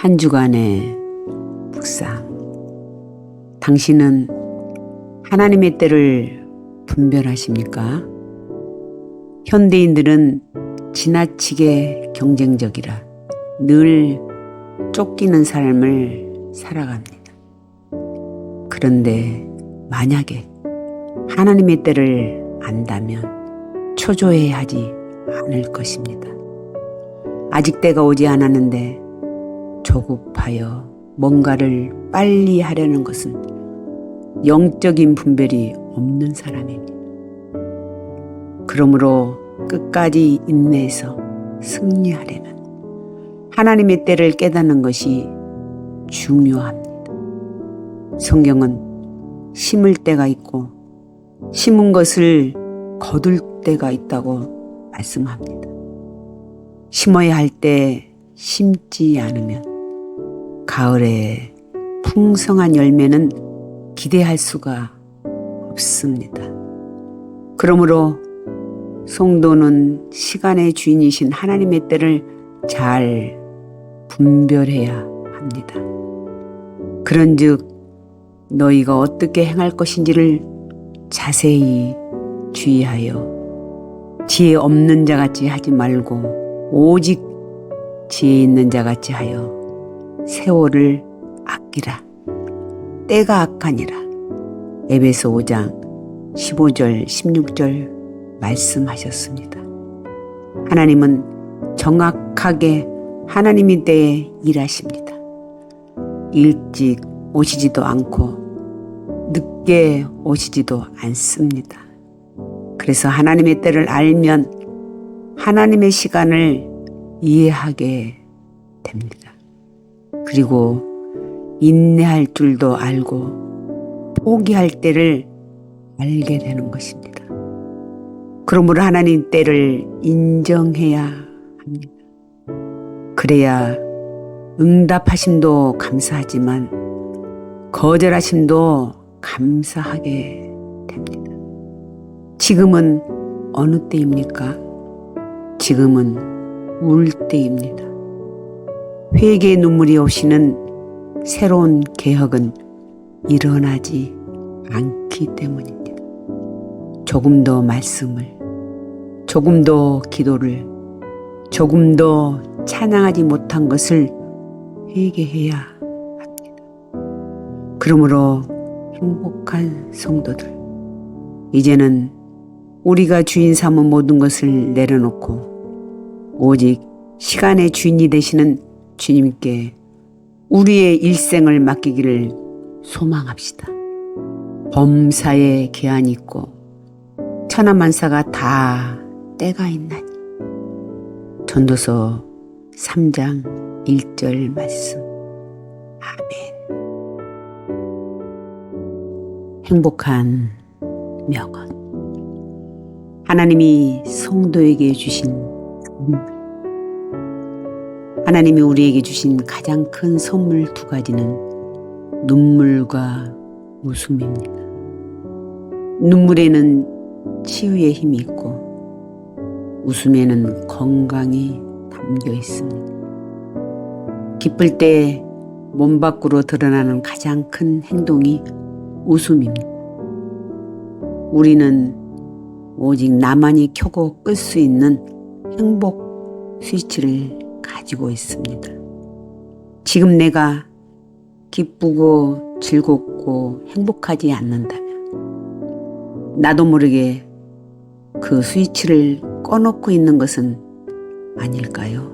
한 주간의 묵상. 당신은 하나님의 때를 분별하십니까? 현대인들은 지나치게 경쟁적이라 늘 쫓기는 삶을 살아갑니다. 그런데 만약에 하나님의 때를 안다면 초조해야 하지 않을 것입니다. 아직 때가 오지 않았는데 조급하여 뭔가를 빨리 하려는 것은 영적인 분별이 없는 사람입니다. 그러므로 끝까지 인내해서 승리하려면 하나님의 때를 깨닫는 것이 중요합니다. 성경은 심을 때가 있고 심은 것을 거둘 때가 있다고 말씀합니다. 심어야 할 때 심지 않으면 가을에 풍성한 열매는 기대할 수가 없습니다. 그러므로 성도는 시간의 주인이신 하나님의 때를 잘 분별해야 합니다. 그런즉 너희가 어떻게 행할 것인지를 자세히 주의하여 지혜 없는 자같이 하지 말고 오직 지혜 있는 자같이 하여 세월을 아끼라. 때가 악하니라. 에베소 5장 15절 16절 말씀하셨습니다. 하나님은 정확하게 하나님의 때에 일하십니다. 일찍 오시지도 않고 늦게 오시지도 않습니다. 그래서 하나님의 때를 알면 하나님의 시간을 이해하게 됩니다. 그리고 인내할 줄도 알고 포기할 때를 알게 되는 것입니다. 그러므로 하나님 때를 인정해야 합니다. 그래야 응답하심도 감사하지만 거절하심도 감사하게 됩니다. 지금은 어느 때입니까? 지금은 울 때입니다. 회개의 눈물이 없이는 새로운 개혁은 일어나지 않기 때문입니다. 조금 더 말씀을, 조금 더 기도를, 조금 더 찬양하지 못한 것을 회개해야 합니다. 그러므로 행복한 성도들, 이제는 우리가 주인 삼은 모든 것을 내려놓고 오직 시간의 주인이 되시는 주님께 우리의 일생을 맡기기를 소망합시다. 범사에 계한이 있고 천하만사가 다 때가 있나니. 전도서 3장 1절 말씀. 아멘. 행복한 명언. 하나님이 성도에게 주신 선물. 하나님이 우리에게 주신 가장 큰 선물 두 가지는 눈물과 웃음입니다. 눈물에는 치유의 힘이 있고 웃음에는 건강이 담겨 있습니다. 기쁠 때 몸 밖으로 드러나는 가장 큰 행동이 웃음입니다. 우리는 오직 나만이 켜고 끌 수 있는 행복 스위치를 가지고 있습니다. 지금 내가 기쁘고 즐겁고 행복하지 않는다면 나도 모르게 그 스위치를 꺼놓고 있는 것은 아닐까요?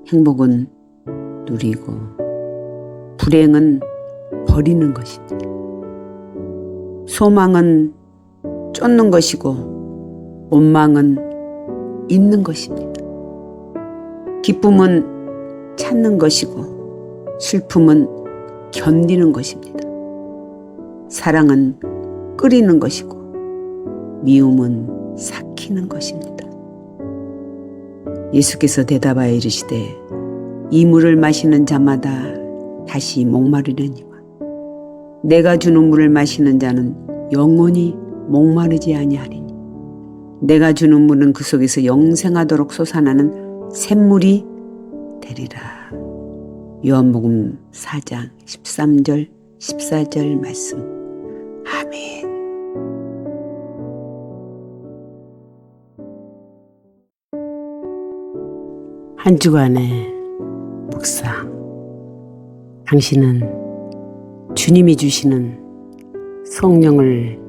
행복은 누리고 불행은 버리는 것입니다. 소망은 쫓는 것이고 원망은 잊는 것입니다. 기쁨은 찾는 것이고 슬픔은 견디는 것입니다. 사랑은 끓이는 것이고 미움은 삭히는 것입니다. 예수께서 대답하여 이르시되 이 물을 마시는 자마다 다시 목마르려니와 내가 주는 물을 마시는 자는 영원히 목마르지 아니하리니 내가 주는 물은 그 속에서 영생하도록 솟아나는 샘물이 되리라. 요한복음 4장 13절 14절 말씀. 아멘. 한 주간의 묵상. 당신은 주님이 주시는 성령을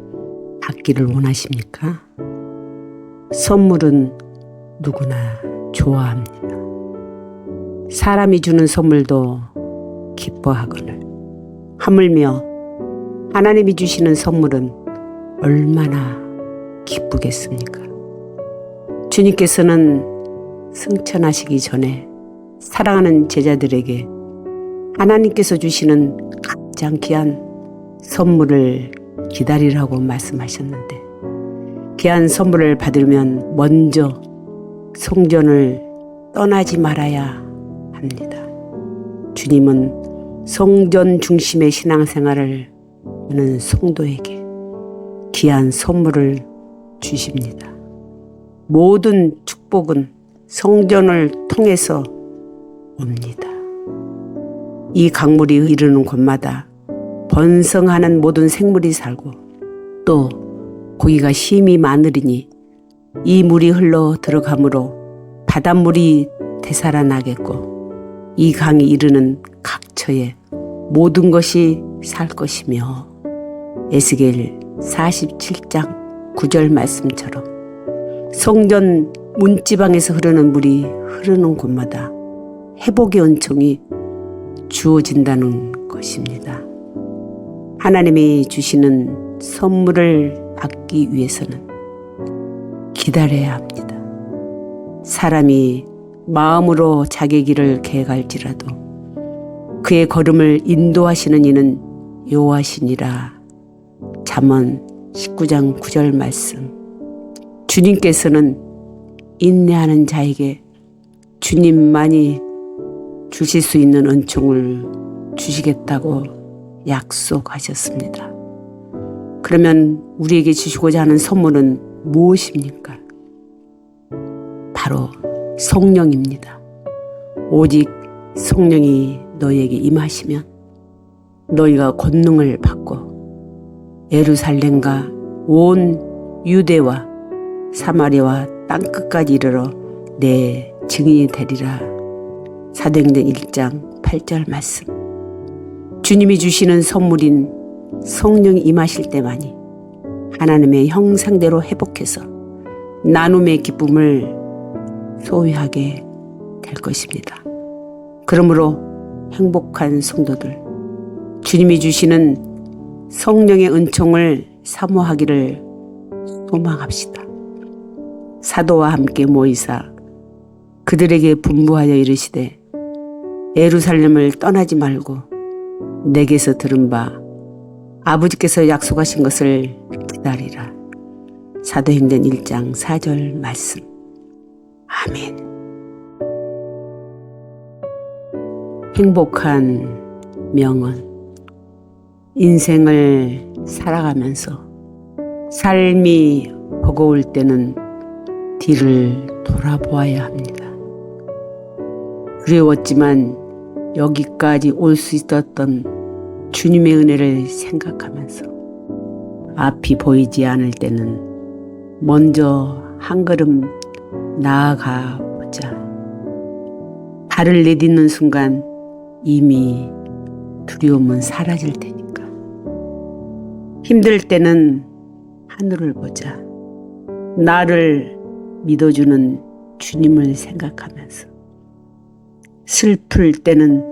받기를 원하십니까? 선물은 누구나 좋아합니다. 사람이 주는 선물도 기뻐하거늘 하물며 하나님이 주시는 선물은 얼마나 기쁘겠습니까? 주님께서는 승천하시기 전에 사랑하는 제자들에게 하나님께서 주시는 가장 귀한 선물을 기다리라고 말씀하셨는데, 귀한 선물을 받으려면 먼저 성전을 떠나지 말아야 합니다. 주님은 성전 중심의 신앙생활을 하는 성도에게 귀한 선물을 주십니다. 모든 축복은 성전을 통해서 옵니다. 이 강물이 이르는 곳마다 번성하는 모든 생물이 살고 또 고기가 심히 많으리니 이 물이 흘러 들어가므로 바닷물이 되살아나겠고 이 강이 이르는 각처에 모든 것이 살 것이며, 에스겔 47장 9절 말씀처럼 성전 문지방에서 흐르는 물이 흐르는 곳마다 회복의 은총이 주어진다는 것입니다. 하나님이 주시는 선물을 받기 위해서는 기다려야 합니다. 사람이 마음으로 자기 길을 개갈지라도 그의 걸음을 인도하시는 이는 여호와시니라. 잠언 19장 9절 말씀. 주님께서는 인내하는 자에게 주님만이 주실 수 있는 은총을 주시겠다고 약속하셨습니다. 그러면 우리에게 주시고자 하는 선물은 무엇입니까? 바로 성령입니다. 오직 성령이 너희에게 임하시면 너희가 권능을 받고 예루살렘과 온 유대와 사마리아와 땅끝까지 이르러 내 증인이 되리라. 사도행전 1장 8절 말씀. 주님이 주시는 선물인 성령이 임하실 때만이 하나님의 형상대로 회복해서 나눔의 기쁨을 소유하게 될 것입니다. 그러므로 행복한 성도들, 주님이 주시는 성령의 은총을 사모하기를 소망합시다. 사도와 함께 모이사 그들에게 분부하여 이르시되 예루살렘을 떠나지 말고 내게서 들은 바 아버지께서 약속하신 것을 기다리라. 사도행전 1장 4절 말씀. 아멘. 행복한 명언. 인생을 살아가면서 삶이 버거울 때는 뒤를 돌아보아야 합니다. 두려웠지만 여기까지 올 수 있었던 주님의 은혜를 생각하면서 앞이 보이지 않을 때는 먼저 한 걸음 나아가 보자. 발을 내딛는 순간 이미 두려움은 사라질 테니까. 힘들 때는 하늘을 보자. 나를 믿어주는 주님을 생각하면서. 슬플 때는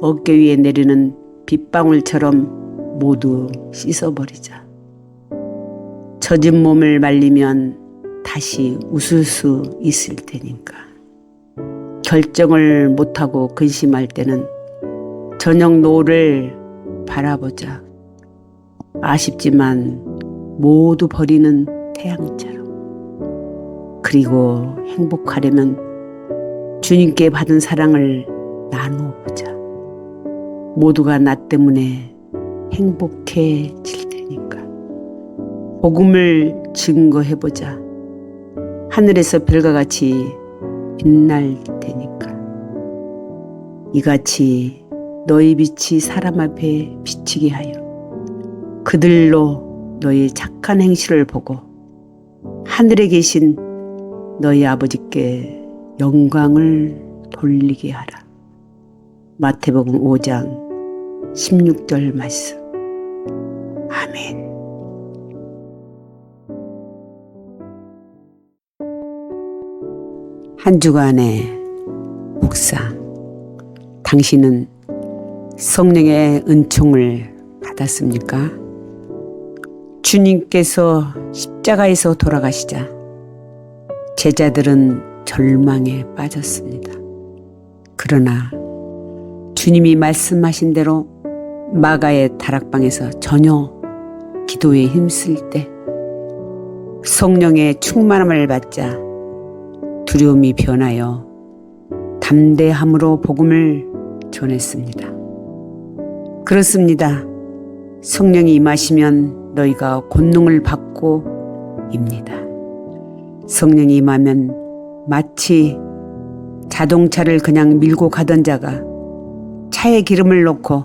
어깨 위에 내리는 빗방울처럼 모두 씻어버리자. 젖은 몸을 말리면 다시 웃을 수 있을 테니까. 결정을 못하고 근심할 때는 저녁 노을을 바라보자. 아쉽지만 모두 버리는 태양처럼. 그리고 행복하려면 주님께 받은 사랑을 나누어 보자. 모두가 나 때문에 행복해질 테니까. 복음을 증거해보자. 하늘에서 별과 같이 빛날 테니까. 이같이 너희 빛이 사람 앞에 비치게 하여 그들로 너희 착한 행실을 보고 하늘에 계신 너희 아버지께 영광을 돌리게 하라. 마태복음 5장 16절 말씀. 아멘. 한 주간의 묵상. 당신은 성령의 은총을 받았습니까? 주님께서 십자가에서 돌아가시자 제자들은 절망에 빠졌습니다. 그러나 주님이 말씀하신 대로 마가의 다락방에서 전혀 기도에 힘쓸 때 성령의 충만함을 받자 두려움이 변하여 담대함으로 복음을 전했습니다. 그렇습니다. 성령이 임하시면 너희가 권능을 받고 입니다. 성령이 임하면 마치 자동차를 그냥 밀고 가던 자가 차에 기름을 넣고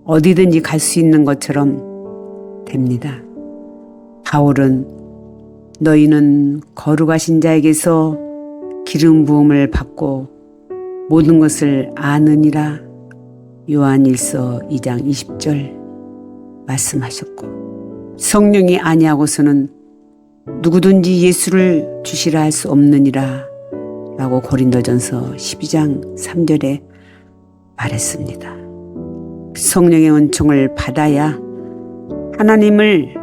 어디든지 갈 수 있는 것처럼 됩니다. 바울은 너희는 거룩하신 자에게서 기름 부음을 받고 모든 것을 아느니라 요한일서 2장 20절 말씀하셨고, 성령이 아니하고서는 누구든지 예수를 주시라 할 수 없느니라 라고 고린도전서 12장 3절에 말했습니다. 성령의 은총을 받아야 하나님을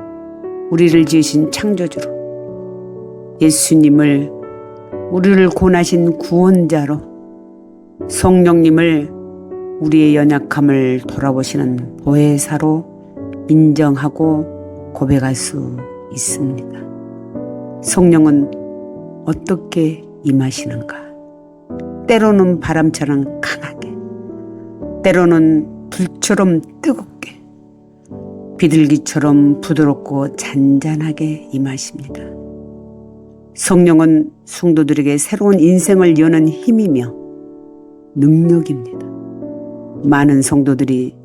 우리를 지으신 창조주로, 예수님을 우리를 구원하신 구원자로, 성령님을 우리의 연약함을 돌아보시는 보혜사로 인정하고 고백할 수 있습니다. 성령은 어떻게 임하시는가? 때로는 바람처럼 강하게, 때로는 불처럼 뜨겁게, 비둘기처럼 부드럽고 잔잔하게 임하십니다. 성령은 성도들에게 새로운 인생을 여는 힘이며 능력입니다. 많은 성도들이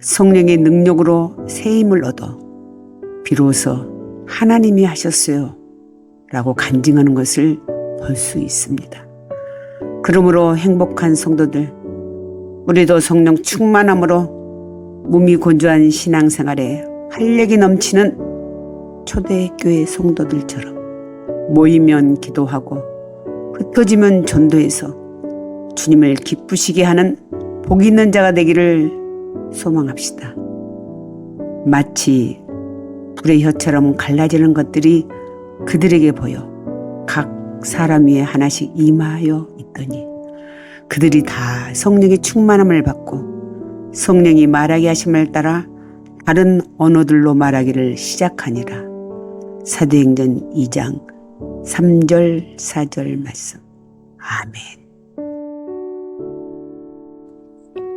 성령의 능력으로 새 힘을 얻어 비로소 하나님이 하셨어요 라고 간증하는 것을 볼 수 있습니다. 그러므로 행복한 성도들, 우리도 성령 충만함으로 몸이 건조한 신앙생활에 활력이 넘치는 초대교회 성도들처럼 모이면 기도하고 흩어지면 전도해서 주님을 기쁘시게 하는 복 있는 자가 되기를 소망합시다. 마치 불의 혀처럼 갈라지는 것들이 그들에게 보여 각 사람 위에 하나씩 임하여 있더니 그들이 다 성령의 충만함을 받고 성령이 말하게 하심을 따라 다른 언어들로 말하기를 시작하니라. 사도행전 2장 3절 4절 말씀. 아멘.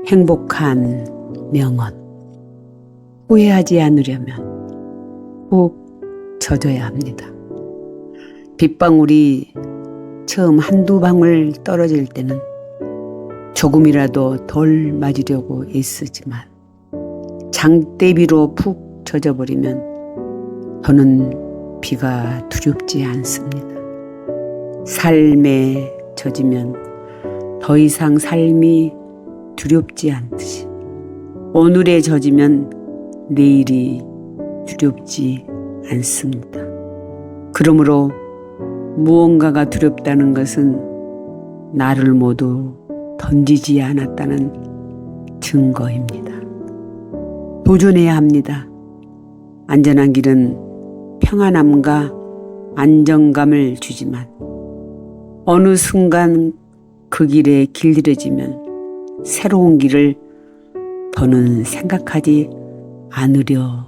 행복한 명언. 후회하지 않으려면 꼭 젖어야 합니다. 빗방울이 처음 한두 방울 떨어질 때는 조금이라도 덜 맞으려고 애쓰지만 장대비로 푹 젖어버리면 더는 비가 두렵지 않습니다. 삶에 젖으면 더 이상 삶이 두렵지 않듯이 오늘에 젖으면 내일이 두렵지 않습니다. 그러므로 무언가가 두렵다는 것은 나를 모두 던지지 않았다는 증거입니다. 도전해야 합니다. 안전한 길은 평안함과 안정감을 주지만 어느 순간 그 길에 길들여지면 새로운 길을 더는 생각하지 않으려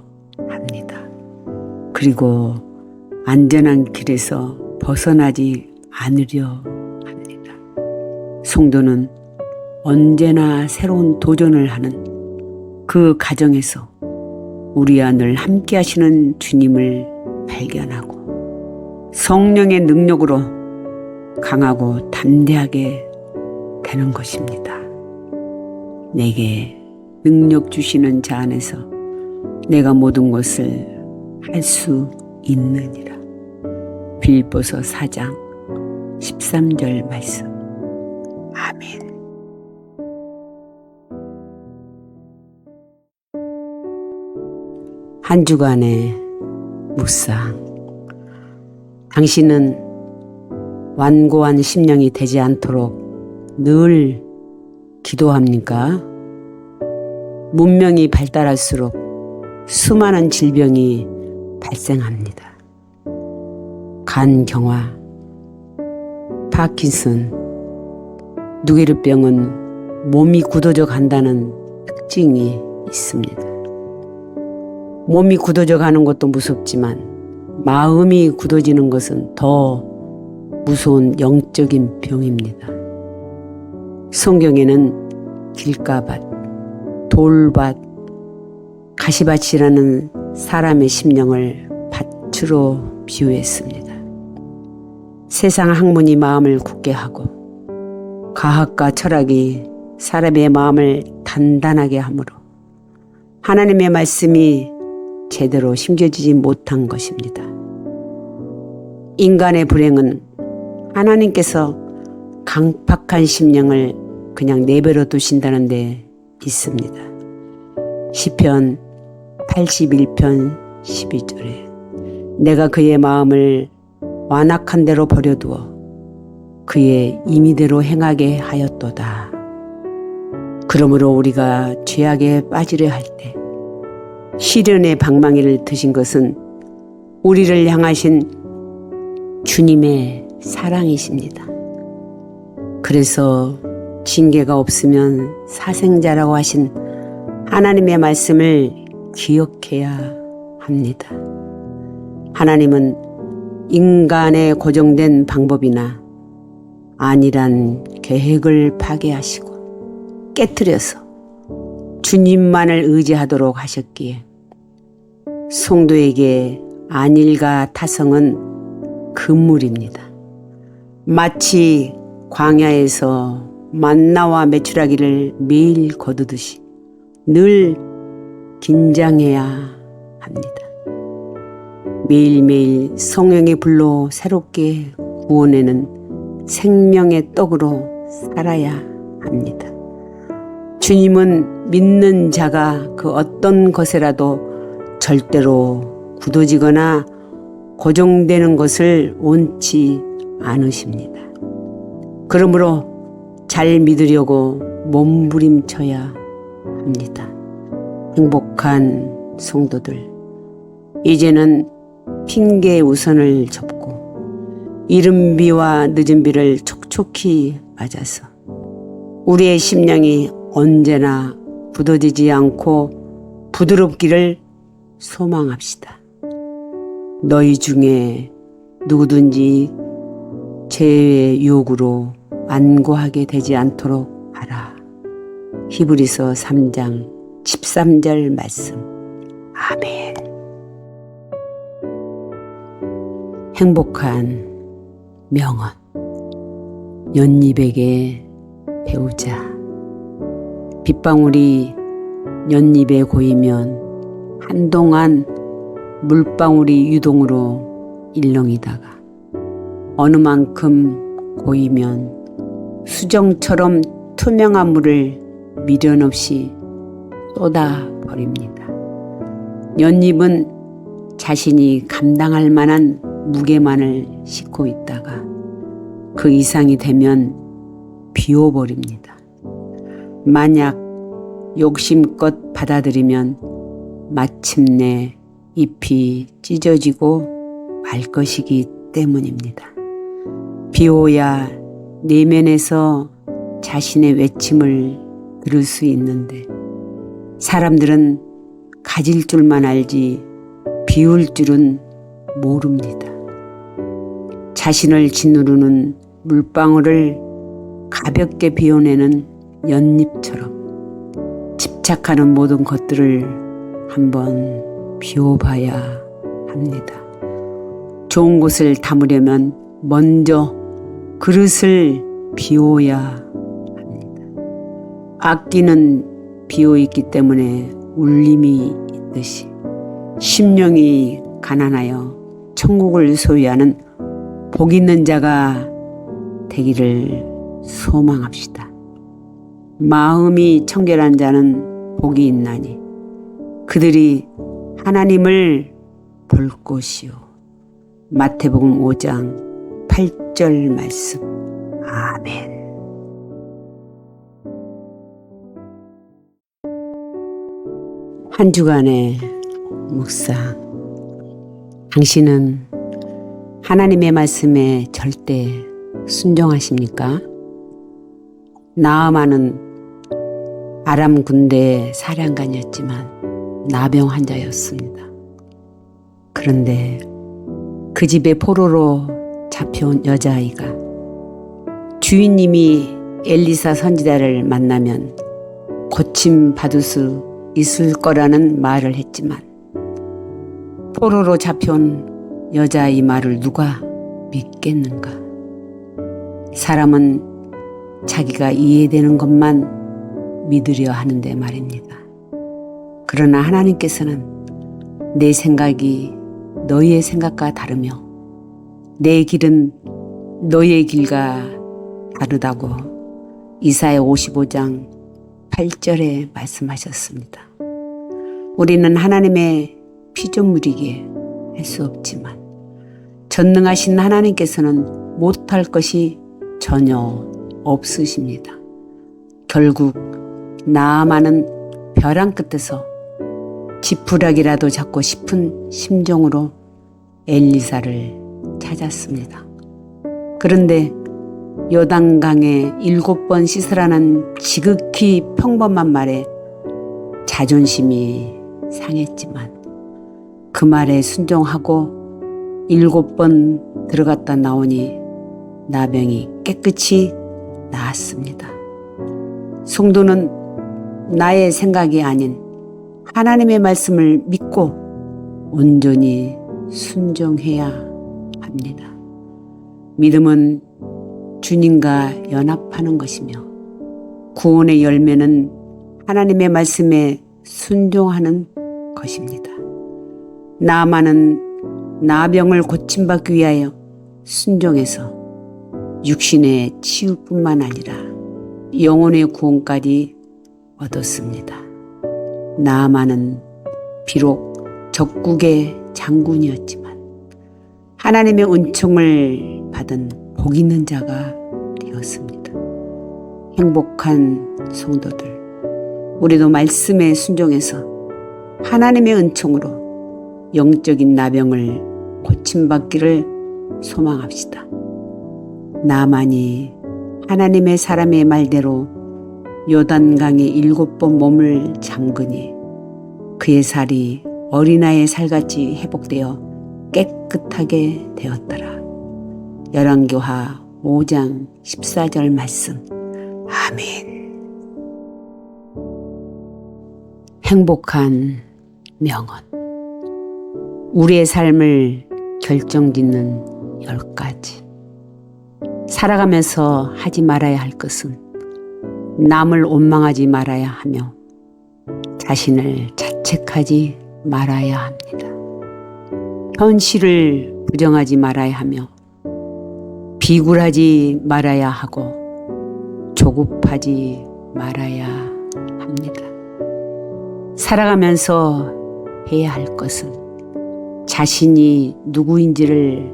합니다. 그리고 안전한 길에서 벗어나지 않으려 합니다. 성도는 언제나 새로운 도전을 하는 그 과정에서 우리와 늘 함께 하시는 주님을 발견하고 성령의 능력으로 강하고 담대하게 되는 것입니다. 내게 능력 주시는 자 안에서 내가 모든 것을 할 수 있느니라. 빌립보서 4장 13절 말씀. 아멘. 한 주간의 묵상. 당신은 완고한 심령이 되지 않도록 늘 기도합니까? 문명이 발달할수록 수많은 질병이 발생합니다. 간경화, 파킨슨, 누게르병은 몸이 굳어져 간다는 특징이 있습니다. 몸이 굳어져 가는 것도 무섭지만 마음이 굳어지는 것은 더 무서운 영적인 병입니다. 성경에는 길가밭, 돌밭, 가시밭이라는 사람의 심령을 밭으로 비유했습니다. 세상 학문이 마음을 굳게 하고 과학과 철학이 사람의 마음을 단단하게 하므로 하나님의 말씀이 제대로 심겨지지 못한 것입니다. 인간의 불행은 하나님께서 강팍한 심령을 그냥 내버려 두신다는 데 있습니다. 시편 81편 12절에 내가 그의 마음을 완악한 대로 버려두어 그의 임의대로 행하게 하였도다. 그러므로 우리가 죄악에 빠지려 할 때 시련의 방망이를 드신 것은 우리를 향하신 주님의 사랑이십니다. 그래서 징계가 없으면 사생자라고 하신 하나님의 말씀을 기억해야 합니다. 하나님은 인간의 고정된 방법이나 안일한 계획을 파괴하시고 깨트려서 주님만을 의지하도록 하셨기에 성도에게 안일과 타성은 금물입니다. 마치 광야에서 만나와 메추라기를 매일 거두듯이 늘 긴장해야 합니다. 매일매일 성령의 불로 새롭게 구원에는 생명의 떡으로 살아야 합니다. 주님은 믿는 자가 그 어떤 것에라도 절대로 굳어지거나 고정되는 것을 원치 않으십니다. 그러므로 잘 믿으려고 몸부림쳐야 합니다. 행복한 성도들, 이제는 핑계의 우선을 접고 이른 비와 늦은 비를 촉촉히 맞아서 우리의 심령이 언제나 굳어지지 않고 부드럽기를 소망합시다. 너희 중에 누구든지 죄의 유혹으로 완고하게 되지 않도록 하라. 히브리서 3장 13절 말씀. 아멘. 행복한 명언. 연잎에게 배우자. 빗방울이 연잎에 고이면 한동안 물방울이 유동으로 일렁이다가 어느 만큼 고이면 수정처럼 투명한 물을 미련 없이 쏟아버립니다. 연잎은 자신이 감당할 만한 무게만을 싣고 있다가 그 이상이 되면 비워버립니다. 만약 욕심껏 받아들이면 마침내 잎이 찢어지고 말 것이기 때문입니다. 비워야 내면에서 자신의 외침을 들을 수 있는데 사람들은 가질 줄만 알지 비울 줄은 모릅니다. 자신을 짓누르는 물방울을 가볍게 비워내는 연잎처럼 집착하는 모든 것들을 한번 비워봐야 합니다. 좋은 곳을 담으려면 먼저 그릇을 비워야 합니다. 악기는 비어있기 때문에 울림이 있듯이 심령이 가난하여 천국을 소유하는 복 있는 자가 되기를 소망합시다. 마음이 청결한 자는 복이 있나니 그들이 하나님을 볼 것이요. 마태복음 5장 8절 말씀. 아멘. 한 주간의 묵상. 당신은 하나님의 말씀에 절대 순종하십니까? 나아만은 아람 군대 사령관이었지만 나병 환자였습니다. 그런데 그 집에 포로로 잡혀온 여자아이가 주인님이 엘리사 선지자를 만나면 고침 받을 수 있을 거라는 말을 했지만 포로로 잡혀온 여자아이 말을 누가 믿겠는가? 사람은 자기가 이해되는 것만 믿으려 하는데 말입니다. 그러나 하나님께서는 내 생각이 너희의 생각과 다르며 내 길은 너희의 길과 다르다고 이사야 55장 8절에 말씀하셨습니다. 우리는 하나님의 피조물이기에 할 수 없지만 전능하신 하나님께서는 못할 것이 전혀 없으십니다. 결국 나아만은 벼랑 끝에서 지푸라기라도 잡고 싶은 심정으로 엘리사를 찾았습니다. 그런데 요단강에 7번 씻으라는 지극히 평범한 말에 자존심이 상했지만 그 말에 순종하고 7번 들어갔다 나오니 나병이 깨끗이 나았습니다. 성도는 나의 생각이 아닌 하나님의 말씀을 믿고 온전히 순종해야 합니다. 믿음은 주님과 연합하는 것이며 구원의 열매는 하나님의 말씀에 순종하는 것입니다. 나아만은 나병을 고침받기 위하여 순종해서 육신의 치유뿐만 아니라 영혼의 구원까지 얻었습니다. 나아만은 비록 적국의 장군이었지만 하나님의 은총을 받은 복 있는 자가 되었습니다. 행복한 성도들, 우리도 말씀에 순종해서 하나님의 은총으로 영적인 나병을 고침받기를 소망합시다. 나만이 하나님의 사람의 말대로 요단강에 7번 몸을 잠그니 그의 살이 어린아이의 살같이 회복되어 깨끗하게 되었더라. 열왕기하 5장 14절 말씀. 아멘. 행복한 명언. 우리의 삶을 결정짓는 10가지. 살아가면서 하지 말아야 할 것은 남을 원망하지 말아야 하며 자신을 자책하지 말아야 합니다. 현실을 부정하지 말아야 하며 비굴하지 말아야 하고 조급하지 말아야 합니다. 살아가면서 해야 할 것은 자신이 누구인지를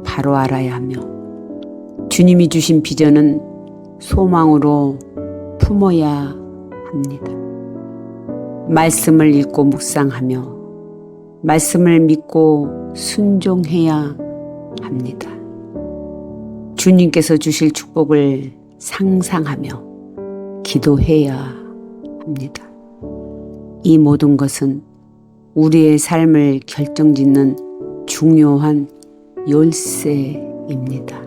바로 알아야 하며 주님이 주신 비전은 소망으로 품어야 합니다. 말씀을 읽고 묵상하며 말씀을 믿고 순종해야 합니다. 주님께서 주실 축복을 상상하며 기도해야 합니다. 이 모든 것은 우리의 삶을 결정짓는 중요한 열쇠입니다.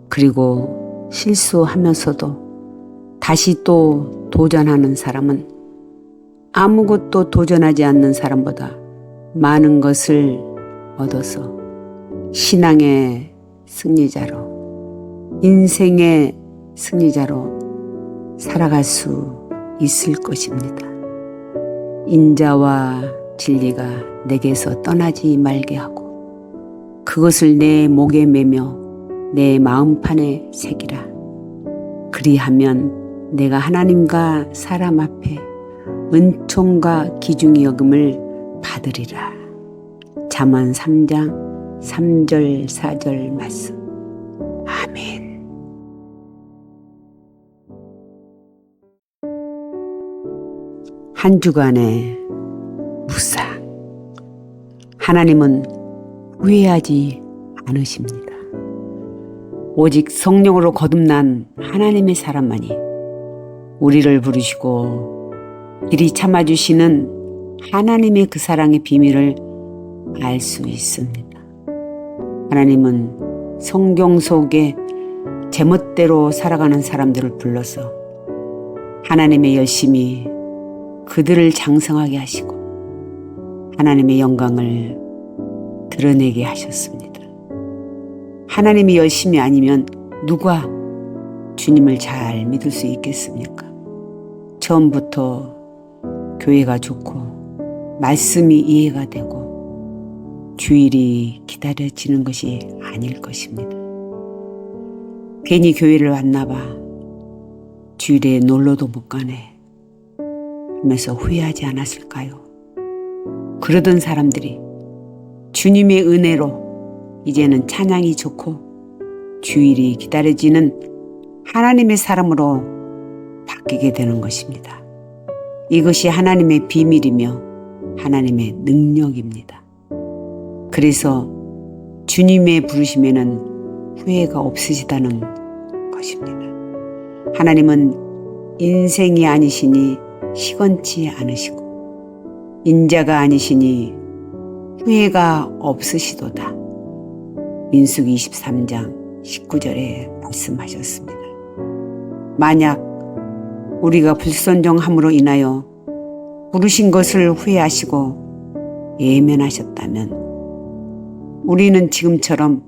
그리고 실수하면서도 다시 또 도전하는 사람은 아무것도 도전하지 않는 사람보다 많은 것을 얻어서 신앙의 승리자로, 인생의 승리자로 살아갈 수 있을 것입니다. 인자와 진리가 내게서 떠나지 말게 하고 그것을 내 목에 매며 내 마음판에 새기라. 그리하면 내가 하나님과 사람 앞에 은총과 기중의 여김을 받으리라. 잠언 3장 3절 4절 말씀. 아멘. 한 주간의 묵상. 하나님은 후회하지 않으십니다. 오직 성령으로 거듭난 하나님의 사람만이 우리를 부르시고 길이 참아주시는 하나님의 그 사랑의 비밀을 알 수 있습니다. 하나님은 성경 속에 제멋대로 살아가는 사람들을 불러서 하나님의 열심히 그들을 장성하게 하시고 하나님의 영광을 드러내게 하셨습니다. 하나님이 열심히 아니면 누가 주님을 잘 믿을 수 있겠습니까? 처음부터 교회가 좋고 말씀이 이해가 되고 주일이 기다려지는 것이 아닐 것입니다. 괜히 교회를 왔나 봐. 주일에 놀러도 못 가네 하면서 후회하지 않았을까요? 그러던 사람들이 주님의 은혜로 이제는 찬양이 좋고 주일이 기다려지는 하나님의 사람으로 바뀌게 되는 것입니다. 이것이 하나님의 비밀이며 하나님의 능력입니다. 그래서 주님의 부르심에는 후회가 없으시다는 것입니다. 하나님은 인생이 아니시니 시건치 않으시고 인자가 아니시니 후회가 없으시도다. 민수기 23장 19절에 말씀하셨습니다. 만약 우리가 불순종함으로 인하여 부르신 것을 후회하시고 예면하셨다면 우리는 지금처럼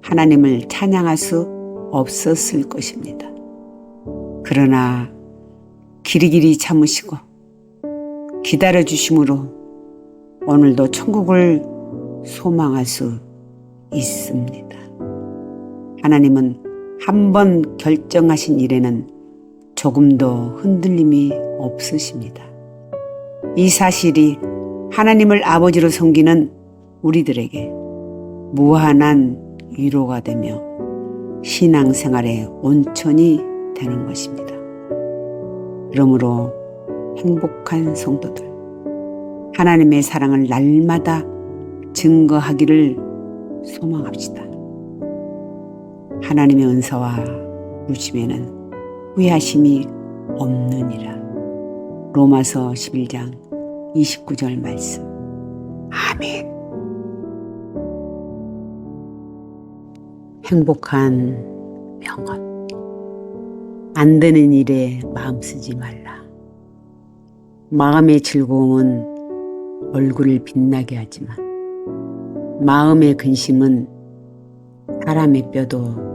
하나님을 찬양할 수 없었을 것입니다. 그러나 길이길이 참으시고 기다려주심으로 오늘도 천국을 소망할 수 있습니다. 하나님은 한번 결정하신 일에는 조금도 흔들림이 없으십니다. 이 사실이 하나님을 아버지로 섬기는 우리들에게 무한한 위로가 되며 신앙생활의 온천이 되는 것입니다. 그러므로 행복한 성도들, 하나님의 사랑을 날마다 증거하기를 소망합시다. 하나님의 은사와 부르심에는 후회하심이 없느니라. 로마서 11장 29절 말씀. 아멘. 행복한 명언. 안 되는 일에 마음 쓰지 말라. 마음의 즐거움은 얼굴을 빛나게 하지만 마음의 근심은 사람의 뼈도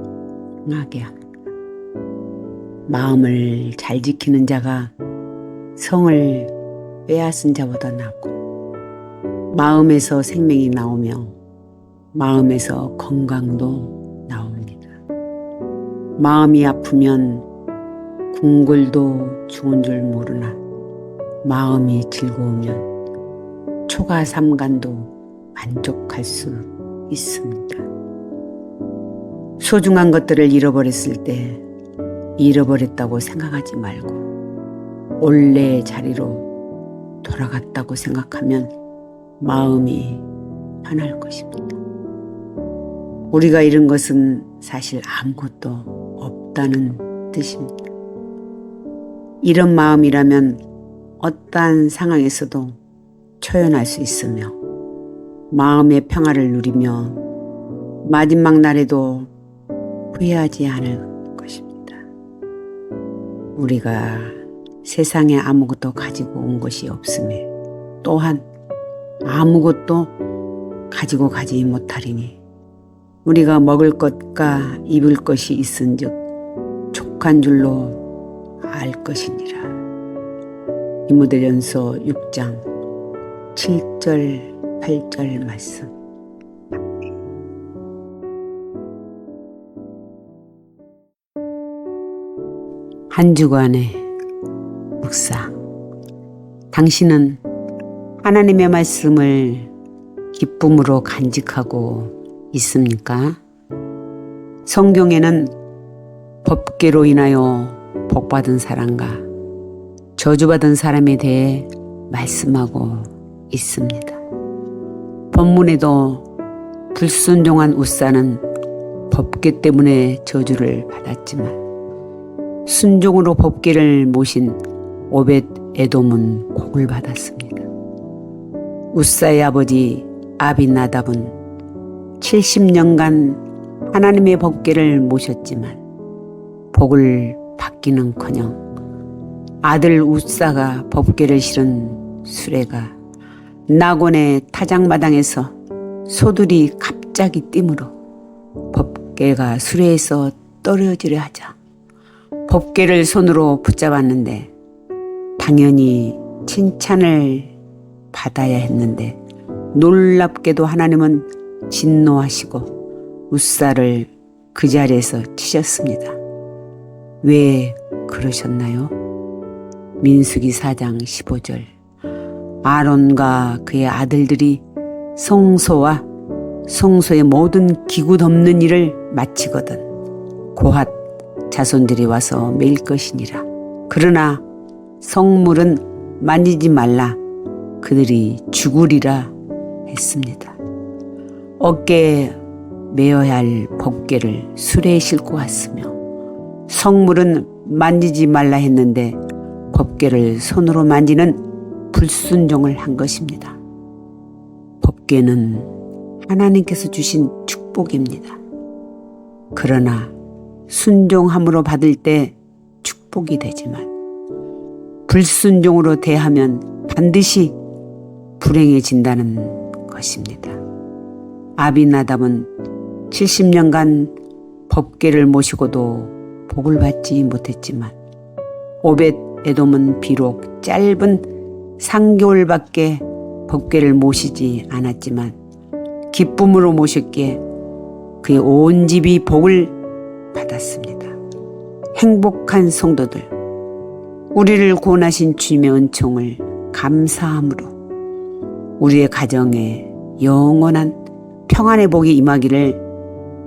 상하게 합니다. 마음을 잘 지키는 자가 성을 빼앗은 자보다 낫고 마음에서 생명이 나오며 마음에서 건강도 나옵니다. 마음이 아프면 궁궐도 죽은 줄 모르나 마음이 즐거우면 초가 삼간도 만족할 수 있습니다. 소중한 것들을 잃어버렸을 때 잃어버렸다고 생각하지 말고 원래의 자리로 돌아갔다고 생각하면 마음이 편할 것입니다. 우리가 잃은 것은 사실 아무것도 없다는 뜻입니다. 이런 마음이라면 어떠한 상황에서도 초연할 수 있으며 마음의 평화를 누리며 마지막 날에도 후회하지 않을 것입니다. 우리가 세상에 아무것도 가지고 온 것이 없음에 또한 아무것도 가지고 가지 못하리니 우리가 먹을 것과 입을 것이 있은즉 족한 줄로 알 것이니라. 디모데전서 6장 7절 8절 말씀. 한 주간의 묵상. 당신은 하나님의 말씀을 기쁨으로 간직하고 있습니까? 성경에는 법궤로 인하여 복받은 사람과 저주받은 사람에 대해 말씀하고 있습니다. 본문에도 불순종한 웃사는 법궤 때문에 저주를 받았지만 순종으로 법궤를 모신 오벳 에돔은 복을 받았습니다. 웃사의 아버지 아비나답은 70년간 하나님의 법궤를 모셨지만 복을 받기는커녕 아들 웃사가 법궤를 실은 수레가 나곤의 타작마당에서 소들이 갑자기 뛰므로 법궤가 수레에서 떨어지려 하자 법궤를 손으로 붙잡았는데 당연히 칭찬을 받아야 했는데 놀랍게도 하나님은 진노하시고 웃사를 그 자리에서 치셨습니다. 왜 그러셨나요? 민수기 4장 15절. 아론과 그의 아들들이 성소와 성소의 모든 기구 덮는 일을 마치거든 고핫 자손들이 와서 매일 것이니라. 그러나 성물은 만지지 말라. 그들이 죽으리라 했습니다. 어깨에 메어야 할 법궤를 수레에 싣고 왔으며 성물은 만지지 말라 했는데 법궤를 손으로 만지는 불순종을 한 것입니다. 법궤는 하나님께서 주신 축복입니다. 그러나 순종함으로 받을 때 축복이 되지만 불순종으로 대하면 반드시 불행해진다는 것입니다. 아비나답은 70년간 법궤를 모시고도 복을 받지 못했지만 오벳 에돔은 비록 짧은 3개월밖에 법궤를 모시지 않았지만 기쁨으로 모셨기에 그의 온 집이 복을 받았습니다. 행복한 성도들, 우리를 구원하신 주님의 은총을 감사함으로 우리의 가정에 영원한 평안의 복이 임하기를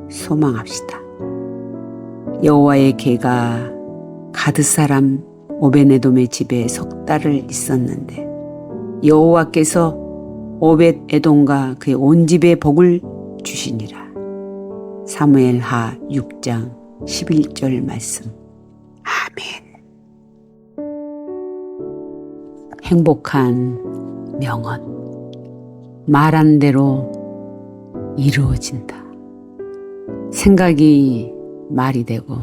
소망합시다. 여호와의 개가 가드사람 오벳에돔의 집에 석 달을 있었는데 여호와께서 오벳에돔과 그의 온 집에 복을 주시니라. 사무엘하 6장 11절 말씀. 아멘. 행복한 명언. 말한 대로 이루어진다. 생각이 말이 되고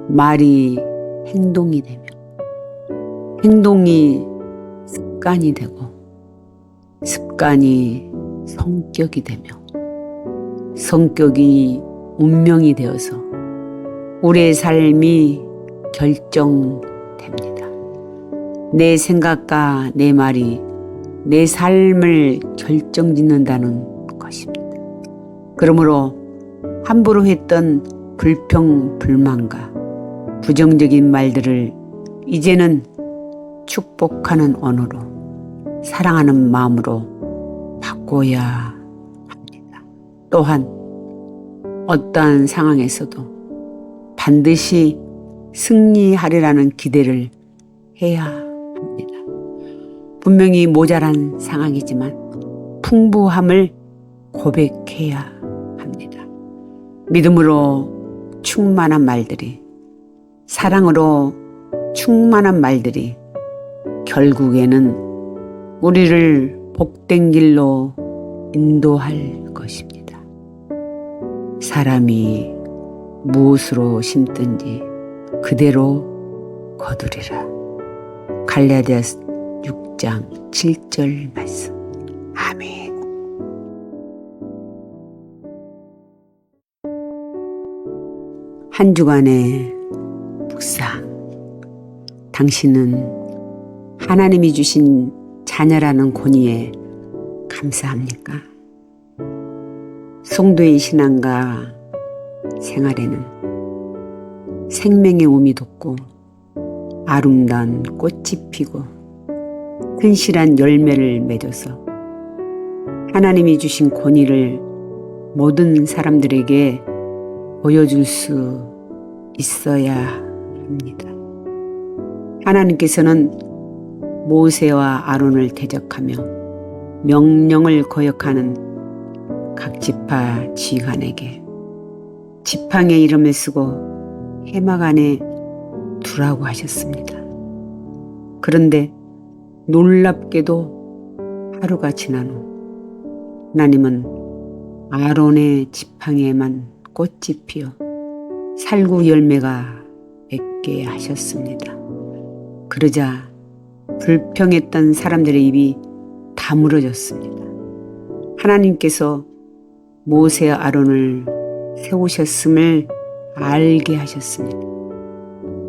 말이 행동이 되며 행동이 습관이 되고 습관이 성격이 되며 성격이 운명이 되어서 우리의 삶이 결정됩니다. 내 생각과 내 말이 내 삶을 결정짓는다는 것입니다. 그러므로 함부로 했던 불평, 불만과 부정적인 말들을 이제는 축복하는 언어로 사랑하는 마음으로 바꿔야 합니다. 또한 어떠한 상황에서도 반드시 승리하리라는 기대를 해야 합니다. 분명히 모자란 상황이지만 풍부함을 고백해야 합니다. 믿음으로 충만한 말들이, 사랑으로 충만한 말들이 결국에는 우리를 복된 길로 인도할 것입니다. 사람이 무엇으로 심든지 그대로 거두리라. 갈라디아서 6장 7절 말씀. 아멘. 한 주간의 묵상. 당신은 하나님이 주신 자녀라는 권위에 감사합니까? 성도의 신앙과 생활에는 생명의 우미 돋고 아름다운 꽃이 피고 튼실한 열매를 맺어서 하나님이 주신 권위를 모든 사람들에게 보여줄 수 있어야 합니다. 하나님께서는 모세와 아론을 대적하며 명령을 거역하는 각 지파 지휘관에게 지팡이에 이름을 쓰고 해막 안에 두라고 하셨습니다. 그런데 놀랍게도 하루가 지난 후 하나님은 아론의 지팡이에만 꽃이 피어 살구 열매가 맺게 하셨습니다. 그러자 불평했던 사람들의 입이 다물어졌습니다. 하나님께서 모세와 아론을 세우셨음을 알게 하셨습니다.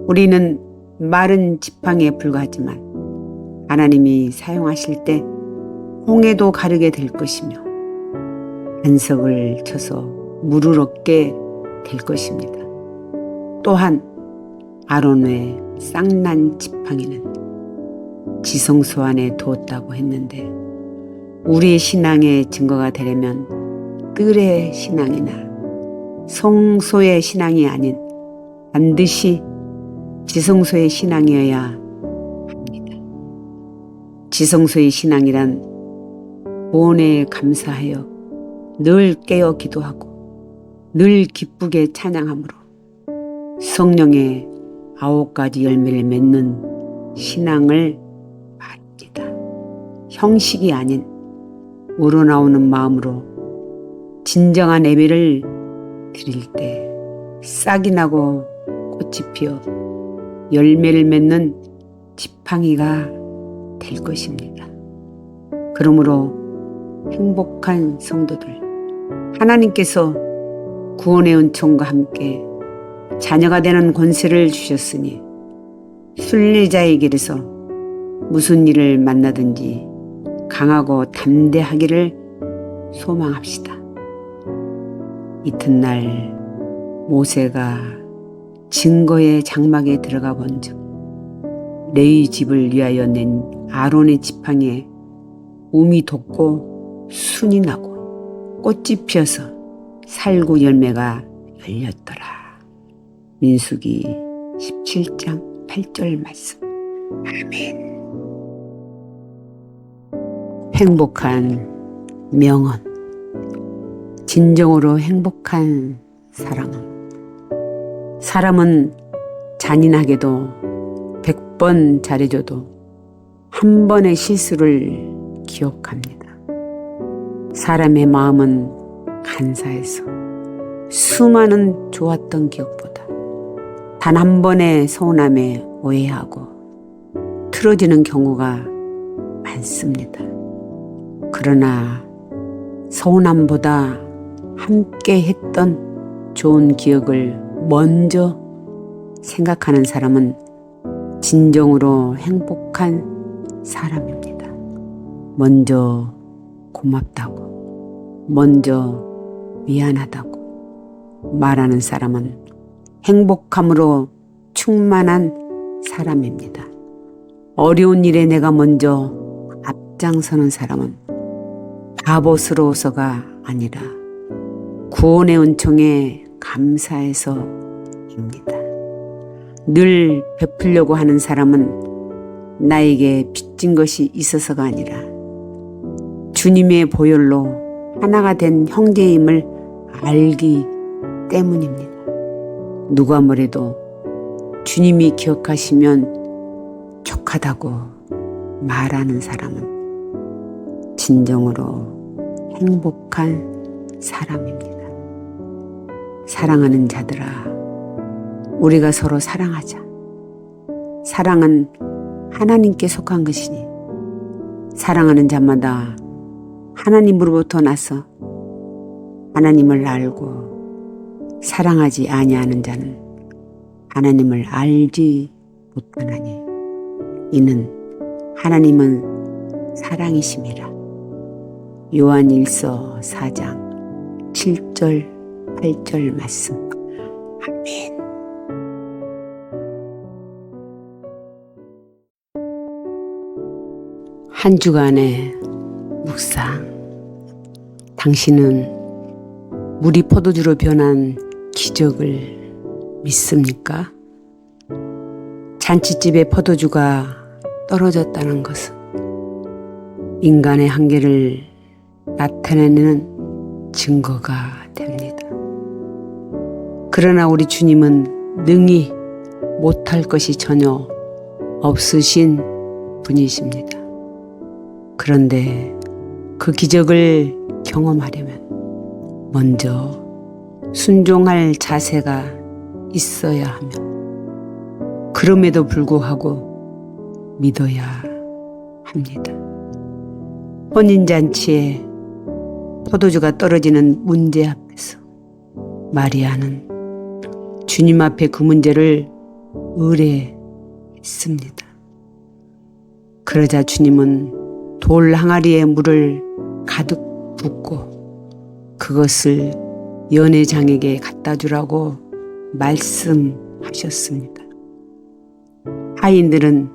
우리는 마른 지팡이에 불과하지만 하나님이 사용하실 때 홍해도 가르게 될 것이며 반석을 쳐서 물을 얻게 될 것입니다. 또한 아론의 쌍난 지팡이는 지성소 안에 두었다고 했는데 우리의 신앙의 증거가 되려면 뜰의 신앙이나 성소의 신앙이 아닌 반드시 지성소의 신앙이어야 합니다. 지성소의 신앙이란 구원에 감사하여 늘 깨어 기도하고 늘 기쁘게 찬양함으로 성령의 9가지 열매를 맺는 신앙을 말합니다. 형식이 아닌 우러나오는 마음으로 진정한 예배를 드릴 때 싹이 나고 꽃이 피어 열매를 맺는 지팡이가 될 것입니다. 그러므로 행복한 성도들, 하나님께서 구원의 은총과 함께 자녀가 되는 권세를 주셨으니 순례자의 길에서 무슨 일을 만나든지 강하고 담대하기를 소망합시다. 이튿날 모세가 증거의 장막에 들어가 본즉 레위 집을 위하여 낸 아론의 지팡이에 움이 돋고 순이 나고 꽃이 피어서 살구 열매가 열렸더라. 민수기 17장 8절 말씀. 아멘. 행복한 명언. 진정으로 행복한 사람은 잔인하게도 100번 잘해줘도 한 번의 실수를 기억합니다. 사람의 마음은 간사해서 수많은 좋았던 기억보다 단 한 번의 서운함에 오해하고 틀어지는 경우가 많습니다. 그러나 서운함보다 함께 했던 좋은 기억을 먼저 생각하는 사람은 진정으로 행복한 사람입니다. 먼저 고맙다고, 먼저 미안하다고 말하는 사람은 행복함으로 충만한 사람입니다. 어려운 일에 내가 먼저 앞장서는 사람은 바보스러워서가 아니라 구원의 은총에 감사해서입니다. 늘 베풀려고 하는 사람은 나에게 빚진 것이 있어서가 아니라 주님의 보혈로 하나가 된 형제임을 알기 때문입니다. 누가 뭐래도 주님이 기억하시면 족하다고 말하는 사람은 진정으로 행복한 사람입니다. 사랑하는 자들아, 우리가 서로 사랑하자. 사랑은 하나님께 속한 것이니 사랑하는 자마다 하나님으로부터 나서 하나님을 알고 사랑하지 아니하는 자는 하나님을 알지 못하나니 이는 하나님은 사랑이심이라. 요한일서 4장 7절 8절 말씀. 아멘. 한 주간의 묵상. 당신은 물이 포도주로 변한 기적을 믿습니까? 잔치집에 포도주가 떨어졌다는 것은 인간의 한계를 나타내는 증거가 됩니다. 그러나 우리 주님은 능히 못할 것이 전혀 없으신 분이십니다. 그런데 그 기적을 경험하려면 먼저 순종할 자세가 있어야 하며, 그럼에도 불구하고 믿어야 합니다. 혼인잔치에 포도주가 떨어지는 문제 앞에서 마리아는 주님 앞에 그 문제를 의뢰했습니다. 그러자 주님은 돌 항아리에 물을 가득 붓고 그것을 연회장에게 갖다 주라고 말씀하셨습니다. 하인들은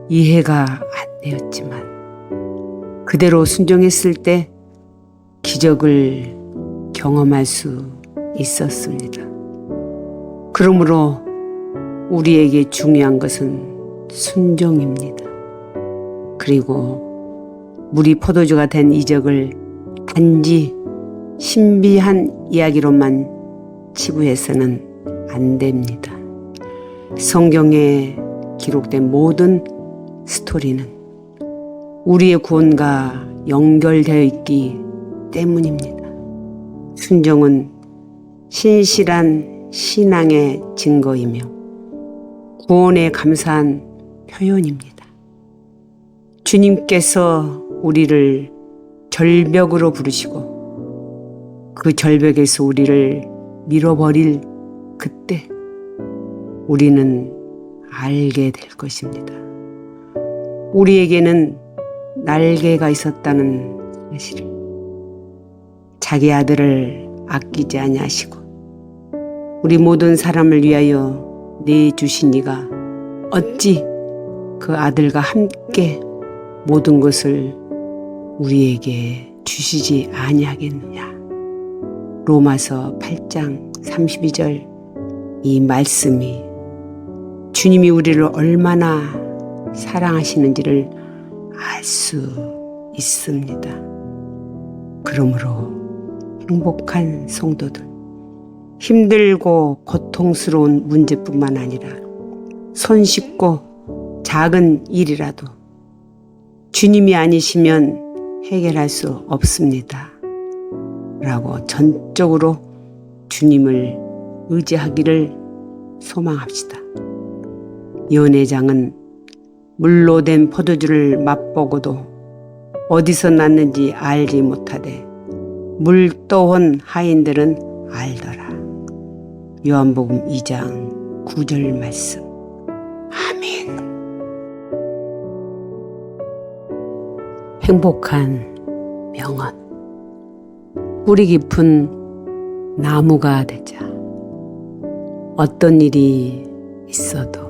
이해가 안 되었지만 그대로 순종했을 때 기적을 경험할 수 있었습니다. 그러므로 우리에게 중요한 것은 순종입니다. 그리고 물이 포도주가 된 이적을 단지 신비한 이야기로만 치부해서는 안 됩니다. 성경에 기록된 모든 스토리는 우리의 구원과 연결되어 있기 때문입니다. 순종은 신실한 신앙의 증거이며 구원에 감사한 표현입니다. 주님께서 우리를 절벽으로 부르시고 그 절벽에서 우리를 밀어버릴 그때 우리는 알게 될 것입니다. 우리에게는 날개가 있었다는 사실을, 자기 아들을 아끼지 아니하시고 우리 모든 사람을 위하여 내주신 이가 어찌 그 아들과 함께 모든 것을 우리에게 주시지 아니하겠느냐. 로마서 8장 32절 이 말씀이 주님이 우리를 얼마나 사랑하시는지를 알 수 있습니다. 그러므로 행복한 성도들, 힘들고 고통스러운 문제뿐만 아니라 손쉽고 작은 일이라도 주님이 아니시면 해결할 수 없습니다. 라고 전적으로 주님을 의지하기를 소망합시다. 연회장은 물로 된 포도주를 맛보고도 어디서 났는지 알지 못하되 물 떠온 하인들은 알더라. 요한복음 2장 9절 말씀. 아멘. 행복한 명언. 뿌리 깊은 나무가 되자. 어떤 일이 있어도,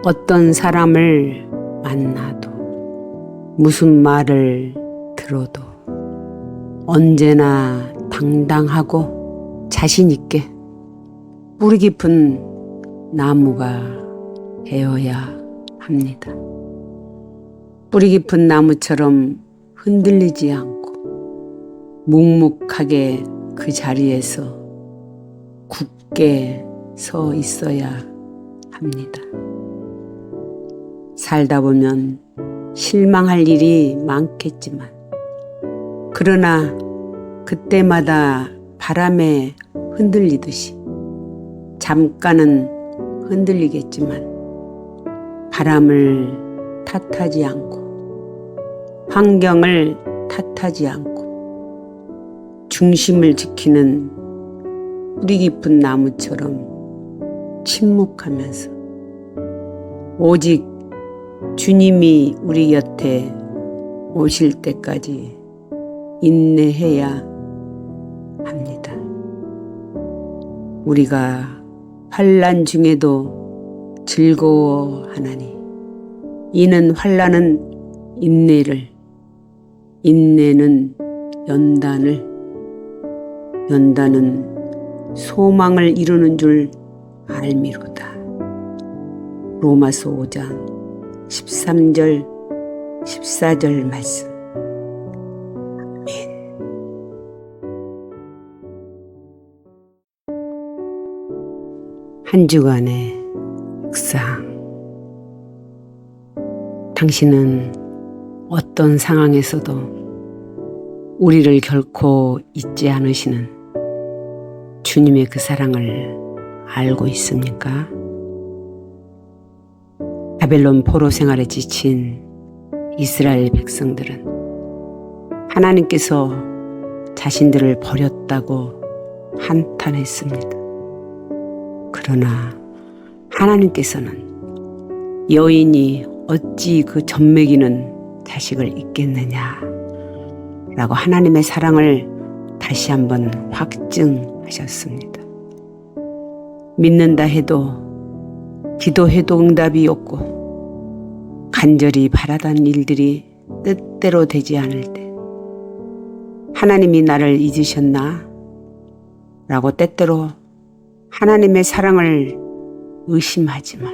어떤 사람을 만나도, 무슨 말을 들어도 언제나 당당하고 자신 있게 뿌리 깊은 나무가 되어야 합니다. 뿌리 깊은 나무처럼 흔들리지 않고 묵묵하게 그 자리에서 굳게 서 있어야 합니다. 살다 보면 실망할 일이 많겠지만, 그러나 그때마다 바람에 흔들리듯이 잠깐은 흔들리겠지만 바람을 탓하지 않고 환경을 탓하지 않고 중심을 지키는 뿌리 깊은 나무처럼 침묵하면서 오직 주님이 우리 곁에 오실 때까지 인내해야 합니다. 우리가 환난 중에도 즐거워하나니 이는 환난은 인내를, 인내는 연단을, 연단은 소망을 이루는 줄 알미로다. 로마서 5장 13절 14절 말씀. 아멘. 한 주간의 묵상. 당신은 어떤 상황에서도 우리를 결코 잊지 않으시는 주님의 그 사랑을 알고 있습니까? 바벨론 포로 생활에 지친 이스라엘 백성들은 하나님께서 자신들을 버렸다고 한탄했습니다. 그러나 하나님께서는 여인이 어찌 그 젖먹이는 자식을 잊겠느냐 라고 하나님의 사랑을 다시 한번 확증하셨습니다. 믿는다 해도 기도해도 응답이 없고 간절히 바라던 일들이 뜻대로 되지 않을 때 하나님이 나를 잊으셨나? 라고 때때로 하나님의 사랑을 의심하지만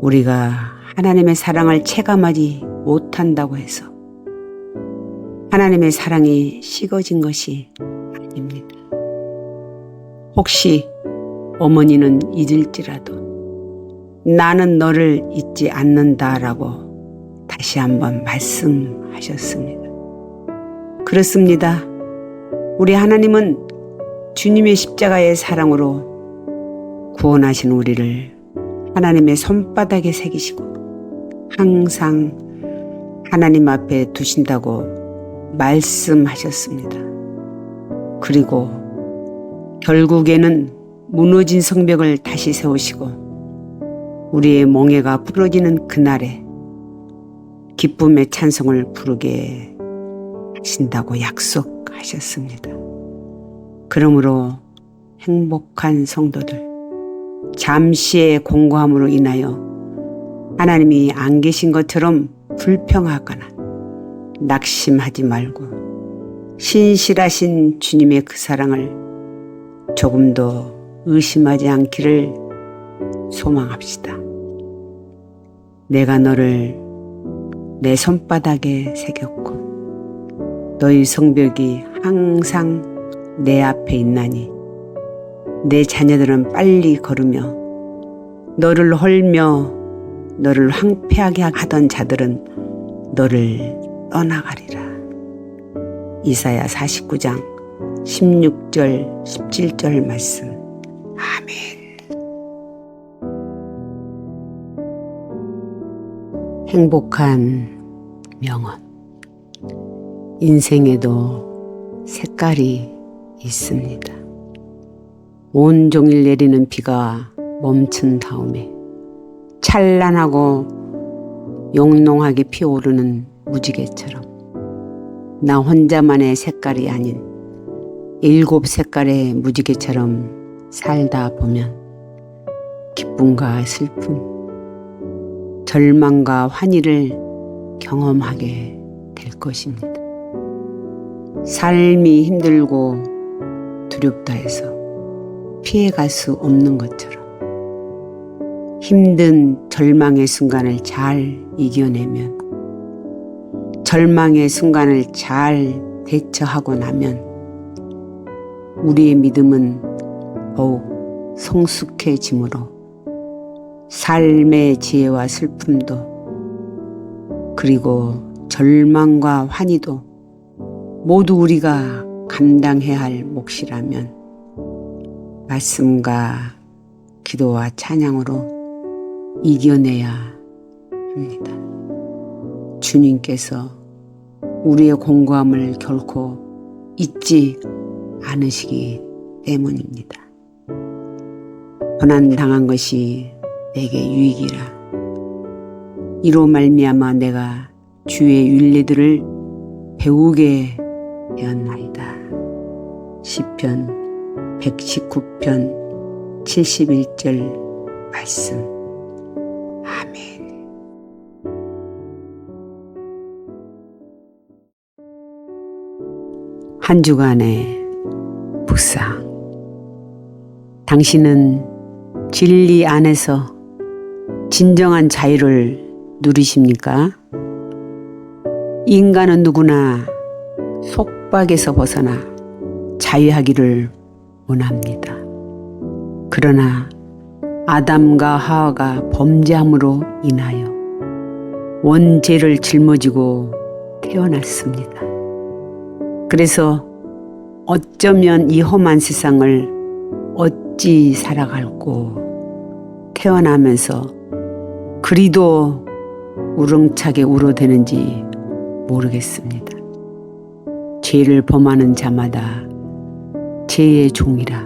우리가 하나님의 사랑을 체감하지 못한다고 해서 하나님의 사랑이 식어진 것이 아닙니다. 혹시 어머니는 잊을지라도 나는 너를 잊지 않는다라고 다시 한번 말씀하셨습니다. 그렇습니다. 우리 하나님은 주님의 십자가의 사랑으로 구원하신 우리를 하나님의 손바닥에 새기시고 항상 하나님 앞에 두신다고 말씀하셨습니다. 그리고 결국에는 무너진 성벽을 다시 세우시고 우리의 멍에가 부러지는 그날에 기쁨의 찬송을 부르게 하신다고 약속하셨습니다. 그러므로 행복한 성도들, 잠시의 공고함으로 인하여 하나님이 안 계신 것처럼 불평하거나 낙심하지 말고 신실하신 주님의 그 사랑을 조금도 의심하지 않기를 소망합시다. 내가 너를 내 손바닥에 새겼고 너희 성벽이 항상 내 앞에 있나니 내 자녀들은 빨리 걸으며 너를 헐며 너를 황폐하게 하던 자들은 너를 떠나가리라. 이사야 49장 16절 17절 말씀. 아멘. 행복한 명언. 인생에도 색깔이 있습니다. 온종일 내리는 비가 멈춘 다음에 찬란하고 영롱하게 피어오르는 무지개처럼 나 혼자만의 색깔이 아닌 7 색깔의 무지개처럼 살다 보면 기쁨과 슬픔, 절망과 환희를 경험하게 될 것입니다. 삶이 힘들고 두렵다 해서 피해갈 수 없는 것처럼 힘든 절망의 순간을 잘 이겨내면 절망의 순간을 잘 대처하고 나면 우리의 믿음은 더욱 성숙해지므로 삶의 지혜와 슬픔도 그리고 절망과 환희도 모두 우리가 감당해야 할 몫이라면 말씀과 기도와 찬양으로 이겨내야 합니다. 주님께서 우리의 공고함을 결코 잊지 않으시기 때문입니다. 고난 당한 것이 내게 유익이라 이로 말미암아 내가 주의 윤례들을 배우게 되었나이다. 시편 119편 71절 말씀. 아멘. 한 주간의 묵상. 당신은 진리 안에서 진정한 자유를 누리십니까? 인간은 누구나 속박에서 벗어나 자유하기를 원합니다. 그러나 아담과 하와가 범죄함으로 인하여 원죄를 짊어지고 태어났습니다. 그래서 어쩌면 이 험한 세상을 어찌 살아갈고 태어나면서 그리도 우렁차게 울어대는지 모르겠습니다. 죄를 범하는 자마다 죄의 종이라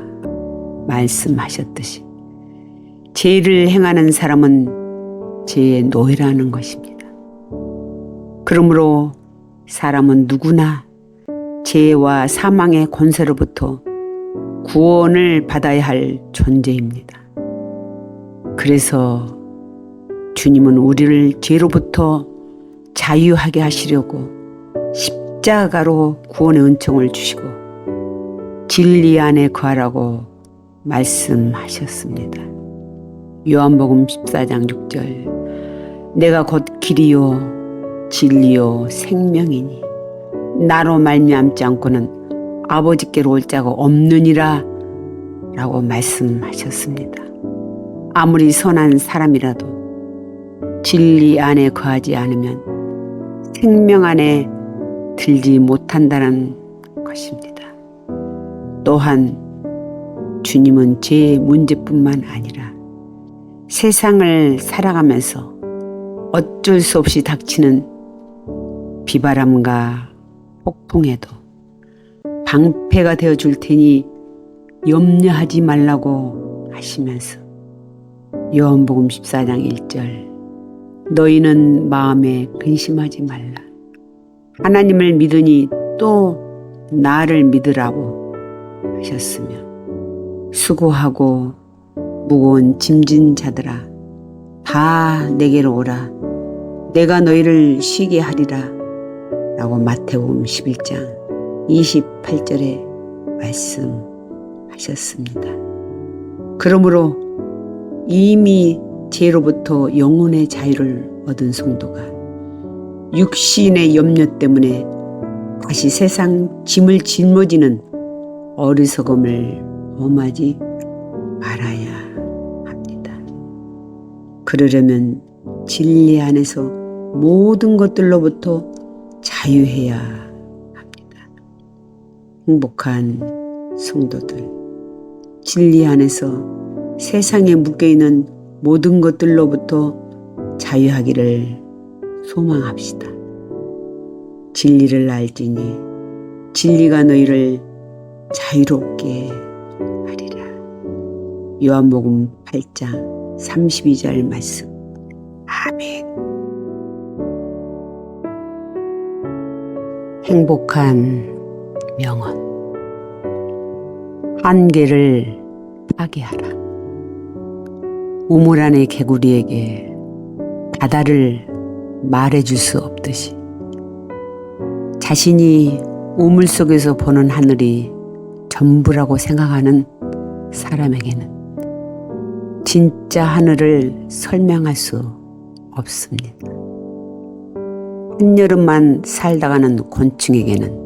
말씀하셨듯이 죄를 행하는 사람은 죄의 노예라는 것입니다. 그러므로 사람은 누구나 죄와 사망의 권세로부터 구원을 받아야 할 존재입니다. 그래서 주님은 우리를 죄로부터 자유하게 하시려고 십자가로 구원의 은총을 주시고 진리 안에 거하라고 말씀하셨습니다. 요한복음 14장 6절. 내가 곧 길이요 진리요 생명이니 나로 말미암지 않고는 아버지께로 올 자가 없느니라 라고 말씀하셨습니다. 아무리 선한 사람이라도 진리 안에 거하지 않으면 생명 안에 들지 못한다는 것입니다. 또한 주님은 죄의 문제뿐만 아니라 세상을 살아가면서 어쩔 수 없이 닥치는 비바람과 폭풍에도 방패가 되어줄 테니 염려하지 말라고 하시면서 요한복음 14장 1절. 너희는 마음에 근심하지 말라. 하나님을 믿으니 또 나를 믿으라고 하셨으며 수고하고 무거운 짐진 자들아 다 내게로 오라. 내가 너희를 쉬게 하리라 라고 마태복음 11장 28절에 말씀하셨습니다. 그러므로 이미 죄로부터 영혼의 자유를 얻은 성도가 육신의 염려 때문에 다시 세상 짐을 짊어지는 어리석음을 범하지 말아야 합니다. 그러려면 진리 안에서 모든 것들로부터 자유해야 합니다. 행복한 성도들, 진리 안에서 세상에 묶여있는 모든 것들로부터 자유하기를 소망합시다. 진리를 알지니 진리가 너희를 자유롭게 하리라. 요한복음 8장 32절 말씀. 아멘. 행복한 명언. 한계를 파괴하라. 우물 안의 개구리에게 바다를 말해줄 수 없듯이 자신이 우물 속에서 보는 하늘이 전부라고 생각하는 사람에게는 진짜 하늘을 설명할 수 없습니다. 한여름만 살다가는 곤충에게는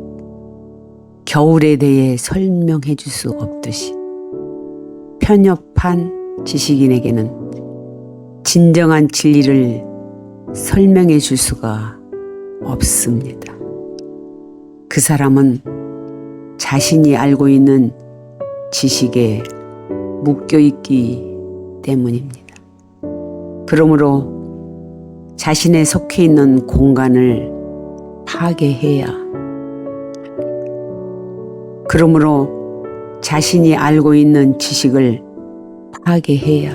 겨울에 대해 설명해 줄 수 없듯이 편협한 지식인에게는 진정한 진리를 설명해 줄 수가 없습니다. 그 사람은 자신이 알고 있는 지식에 묶여있기 때문입니다. 그러므로 자신의 속해 있는 공간을 파괴해야 합니다. 그러므로 자신이 알고 있는 지식을 파괴해야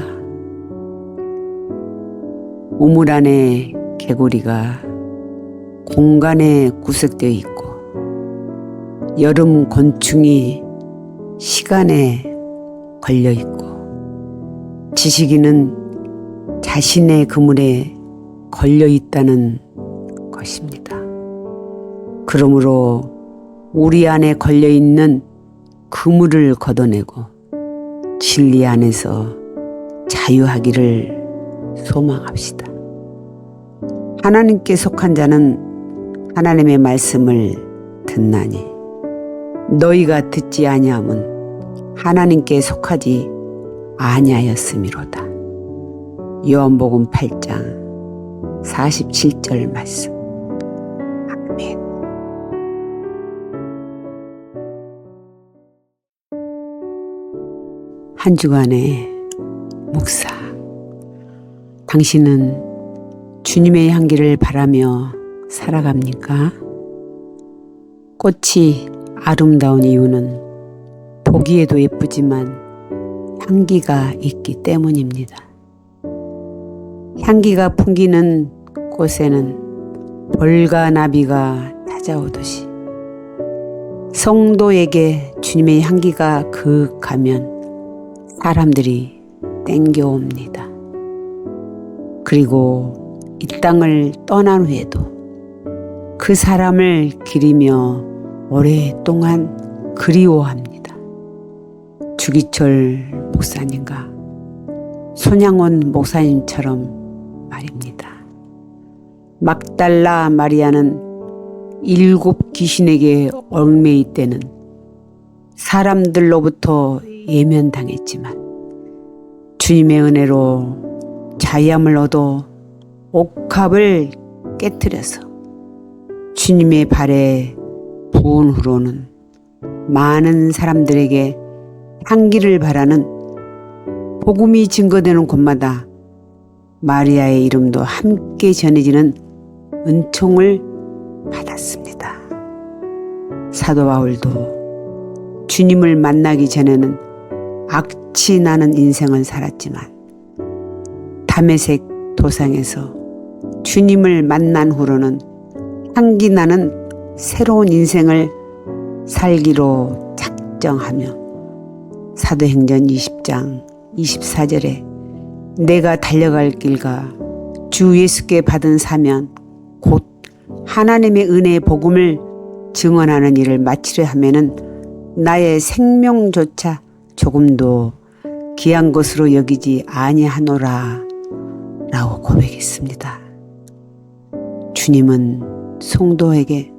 우물 안의 개구리가 공간에 구색되어 있고 여름 곤충이 시간에 걸려 있고 지식인은 자신의 그물에 걸려 있다는 것입니다. 그러므로 우리 안에 걸려 있는 그물을 걷어내고 진리 안에서 자유하기를 소망합시다. 하나님께 속한 자는 하나님의 말씀을 듣나니 너희가 듣지 아니함은 하나님께 속하지 아니하였음이로다. 요한복음 8장 47절 말씀. 아멘. 한 주간의 묵상. 당신은 주님의 향기를 바라며 살아갑니까? 꽃이 아름다운 이유는 보기에도 예쁘지만 향기가 있기 때문입니다. 향기가 풍기는 곳에는 벌과 나비가 찾아오듯이 성도에게 주님의 향기가 그윽하면 사람들이 땡겨옵니다. 그리고 이 땅을 떠난 후에도 그 사람을 기리며 오랫동안 그리워합니다. 주기철 목사님과 손양원 목사님처럼 말입니다. 막달라 마리아는 7 귀신에게 얽매일 때는 사람들로부터 예면당했지만 주님의 은혜로 자유함을 얻어 옥합을 깨뜨려서 주님의 발에 부은 후로는 많은 사람들에게 향기를 바라는 복음이 증거되는 곳마다 마리아의 이름도 함께 전해지는 은총을 받았습니다. 사도 바울도 주님을 만나기 전에는 악취 나는 인생을 살았지만 다메섹 도상에서 주님을 만난 후로는 향기 나는 새로운 인생을 살기로 작정하며 사도행전 20장 24절에 내가 달려갈 길과 주 예수께 받은 사명 곧 하나님의 은혜의 복음을 증언하는 일을 마치려 하면은 나의 생명조차 조금도 귀한 것으로 여기지 아니하노라 라고 고백했습니다. 주님은 성도에게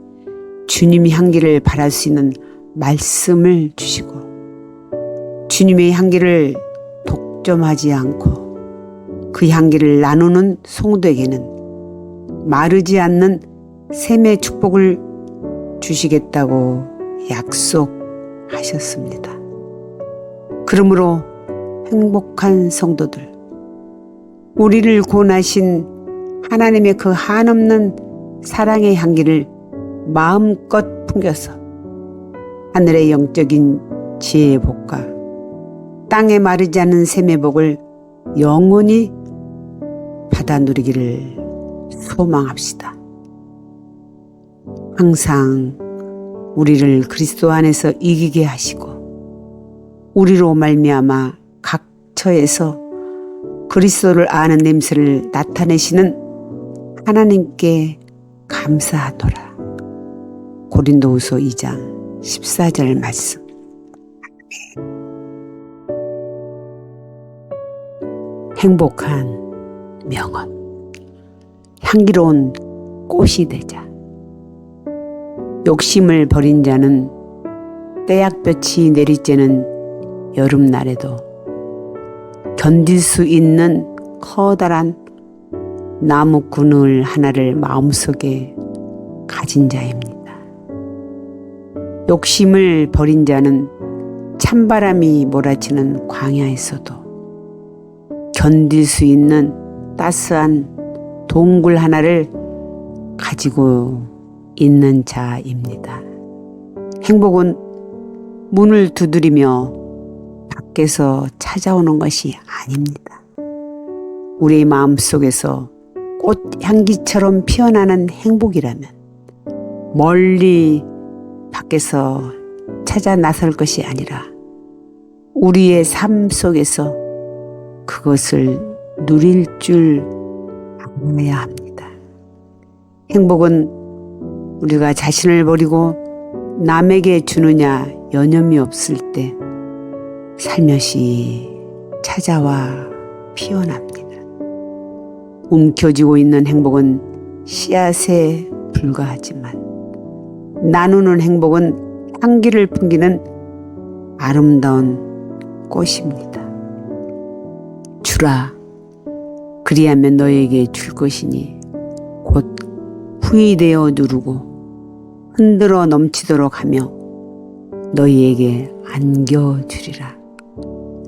주님의 향기를 바랄 수 있는 말씀을 주시고 주님의 향기를 독점하지 않고 그 향기를 나누는 성도에게는 마르지 않는 샘의 축복을 주시겠다고 약속하셨습니다. 그러므로 행복한 성도들, 우리를 구원하신 하나님의 그 한없는 사랑의 향기를 마음껏 풍겨서 하늘의 영적인 지혜의 복과 땅에 마르지 않는 샘의 복을 영원히 받아 누리기를 소망합시다. 항상 우리를 그리스도 안에서 이기게 하시고 우리로 말미암아 각 처에서 그리스도를 아는 냄새를 나타내시는 하나님께 감사하노라. 고린도후서 2장 14절 말씀. 행복한 명언. 향기로운 꽃이 되자. 욕심을 버린 자는 떼약볕이 내리쬐는 여름날에도 견딜 수 있는 커다란 나무 그늘 하나를 마음속에 가진 자입니다. 욕심을 버린 자는 찬바람이 몰아치는 광야에서도 견딜 수 있는 따스한 동굴 하나를 가지고 있는 자입니다. 행복은 문을 두드리며 밖에서 찾아오는 것이 아닙니다. 우리의 마음속에서 꽃향기처럼 피어나는 행복이라면 멀리 밖에서 찾아 나설 것이 아니라 우리의 삶 속에서 그것을 누릴 줄 알아야 합니다. 행복은 우리가 자신을 버리고 남에게 주느냐 여념이 없을 때 살며시 찾아와 피어납니다. 움켜쥐고 있는 행복은 씨앗에 불과하지만 나누는 행복은 향기를 풍기는 아름다운 꽃입니다. 주라, 그리하면 너에게 줄 것이니 곧 후이되어 누르고 흔들어 넘치도록 하며 너희에게 안겨주리라.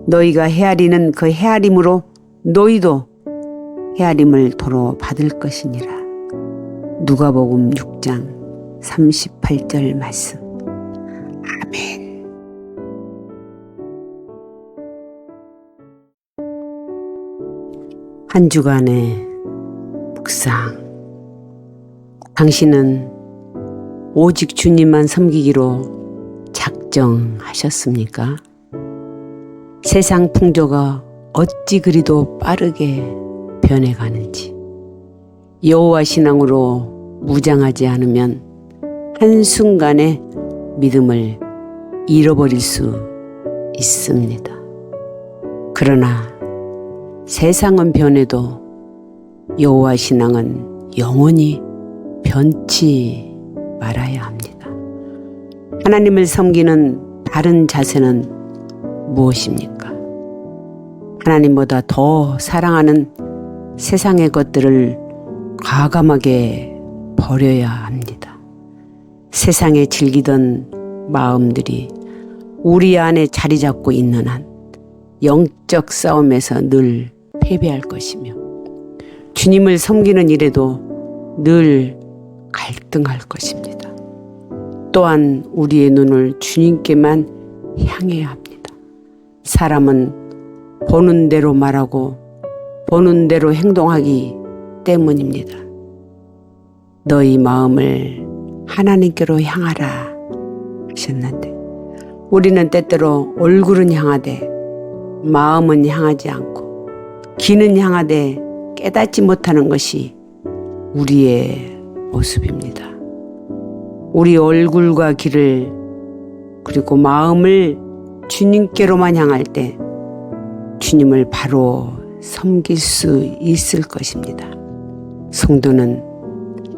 너희가 헤아리는 그 헤아림으로 너희도 헤아림을 도로 받을 것이니라. 누가복음 6장 38절 말씀. 아멘. 한 주간의 묵상. 당신은 오직 주님만 섬기기로 작정하셨습니까? 세상 풍조가 어찌 그리도 빠르게 변해가는지, 여호와 신앙으로 무장하지 않으면 한순간에 믿음을 잃어버릴 수 있습니다. 그러나 세상은 변해도 여호와 신앙은 영원히 변치 말아야 합니다. 하나님을 섬기는 바른 자세는 무엇입니까? 하나님보다 더 사랑하는 세상의 것들을 과감하게 버려야 합니다. 세상에 즐기던 마음들이 우리 안에 자리 잡고 있는 한 영적 싸움에서 늘 패배할 것이며 주님을 섬기는 일에도 늘 갈등할 것입니다. 또한 우리의 눈을 주님께만 향해야 합니다. 사람은 보는 대로 말하고 보는 대로 행동하기 때문입니다. 너희 마음을 하나님께로 향하라 하셨는데 우리는 때때로 얼굴은 향하되 마음은 향하지 않고 귀는 향하되 깨닫지 못하는 것이 우리의 모습입니다. 우리 얼굴과 귀를 그리고 마음을 주님께로만 향할 때 주님을 바로 섬길 수 있을 것입니다. 성도는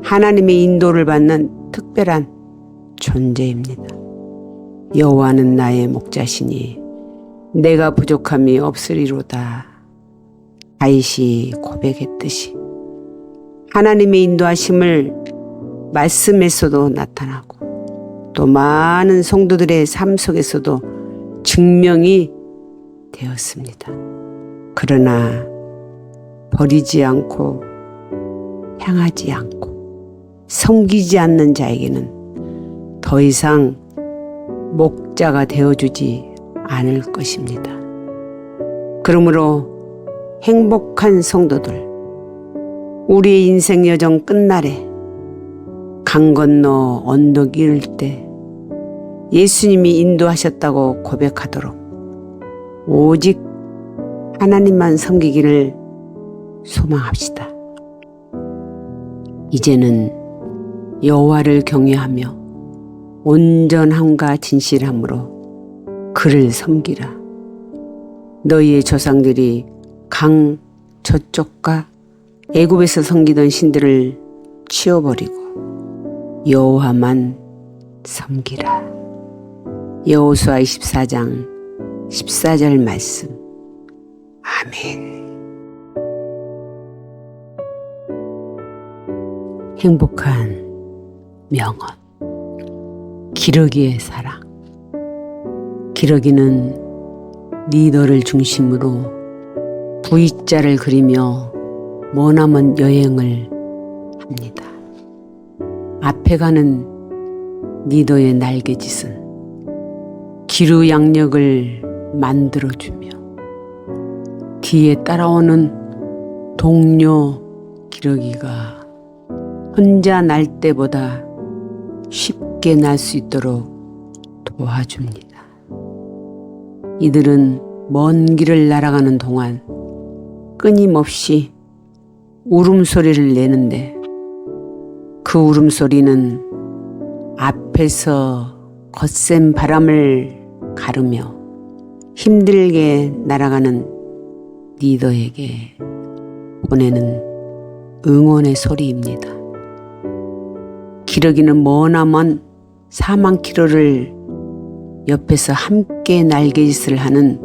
하나님의 인도를 받는 특별한 존재입니다. 여호와는 나의 목자시니 내가 부족함이 없으리로다. 다윗이 고백했듯이 하나님의 인도하심을 말씀에서도 나타나고 또 많은 성도들의 삶 속에서도 증명이 되었습니다. 그러나 버리지 않고 향하지 않고 섬기지 않는 자에게는 더 이상 목자가 되어주지 않을 것입니다. 그러므로 행복한 성도들, 우리의 인생 여정 끝날에 강 건너 언덕 이를 때 예수님이 인도하셨다고 고백하도록 오직 하나님만 섬기기를 소망합시다. 이제는 여호와를 경외하며 온전함과 진실함으로 그를 섬기라. 너희의 조상들이 강 저쪽과 애굽에서 섬기던 신들을 치워버리고 여호와만 섬기라. 여호수아 24장 14절 말씀. 아멘. 행복한 명언. 기러기의 사랑. 기러기는 리더를 중심으로 V자를 그리며 머나먼 여행을 합니다. 앞에 가는 리더의 날개짓은 기루 양력을 만들어주며 뒤에 따라오는 동료 기러기가 혼자 날 때보다 쉽게 날 수 있도록 도와줍니다. 이들은 먼 길을 날아가는 동안 끊임없이 울음소리를 내는데 그 울음소리는 앞에서 거센 바람을 가르며 힘들게 날아가는 리더에게 보내는 응원의 소리입니다. 기러기는 머나먼 4만 킬로를 옆에서 함께 날개짓을 하는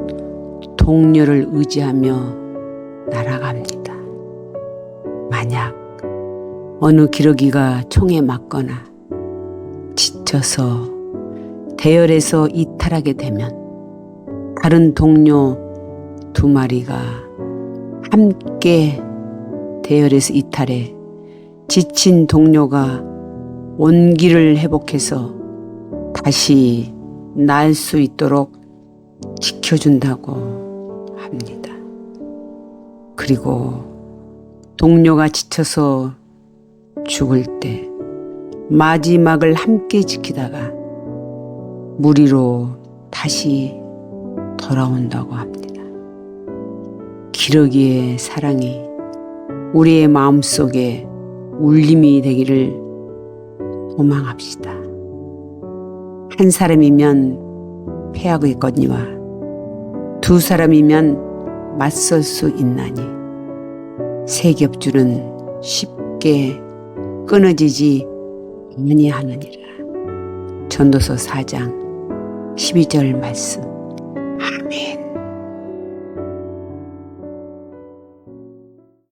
동료를 의지하며 날아갑니다. 만약 어느 기러기가 총에 맞거나 지쳐서 대열에서 이탈하게 되면 다른 동료 2마리가 함께 대열에서 이탈해 지친 동료가 온기를 회복해서 다시 날 수 있도록 지켜준다고 합니다. 그리고 동료가 지쳐서 죽을 때 마지막을 함께 지키다가 무리로 다시 돌아온다고 합니다. 기러기의 사랑이 우리의 마음속에 울림이 되기를 소망합시다. 한 사람이면 패하겠거니와 2사람이면 맞설 수 있나니 세 겹줄은 쉽게 끊어지지 아니하느니라. 전도서 4장 12절 말씀. 아멘.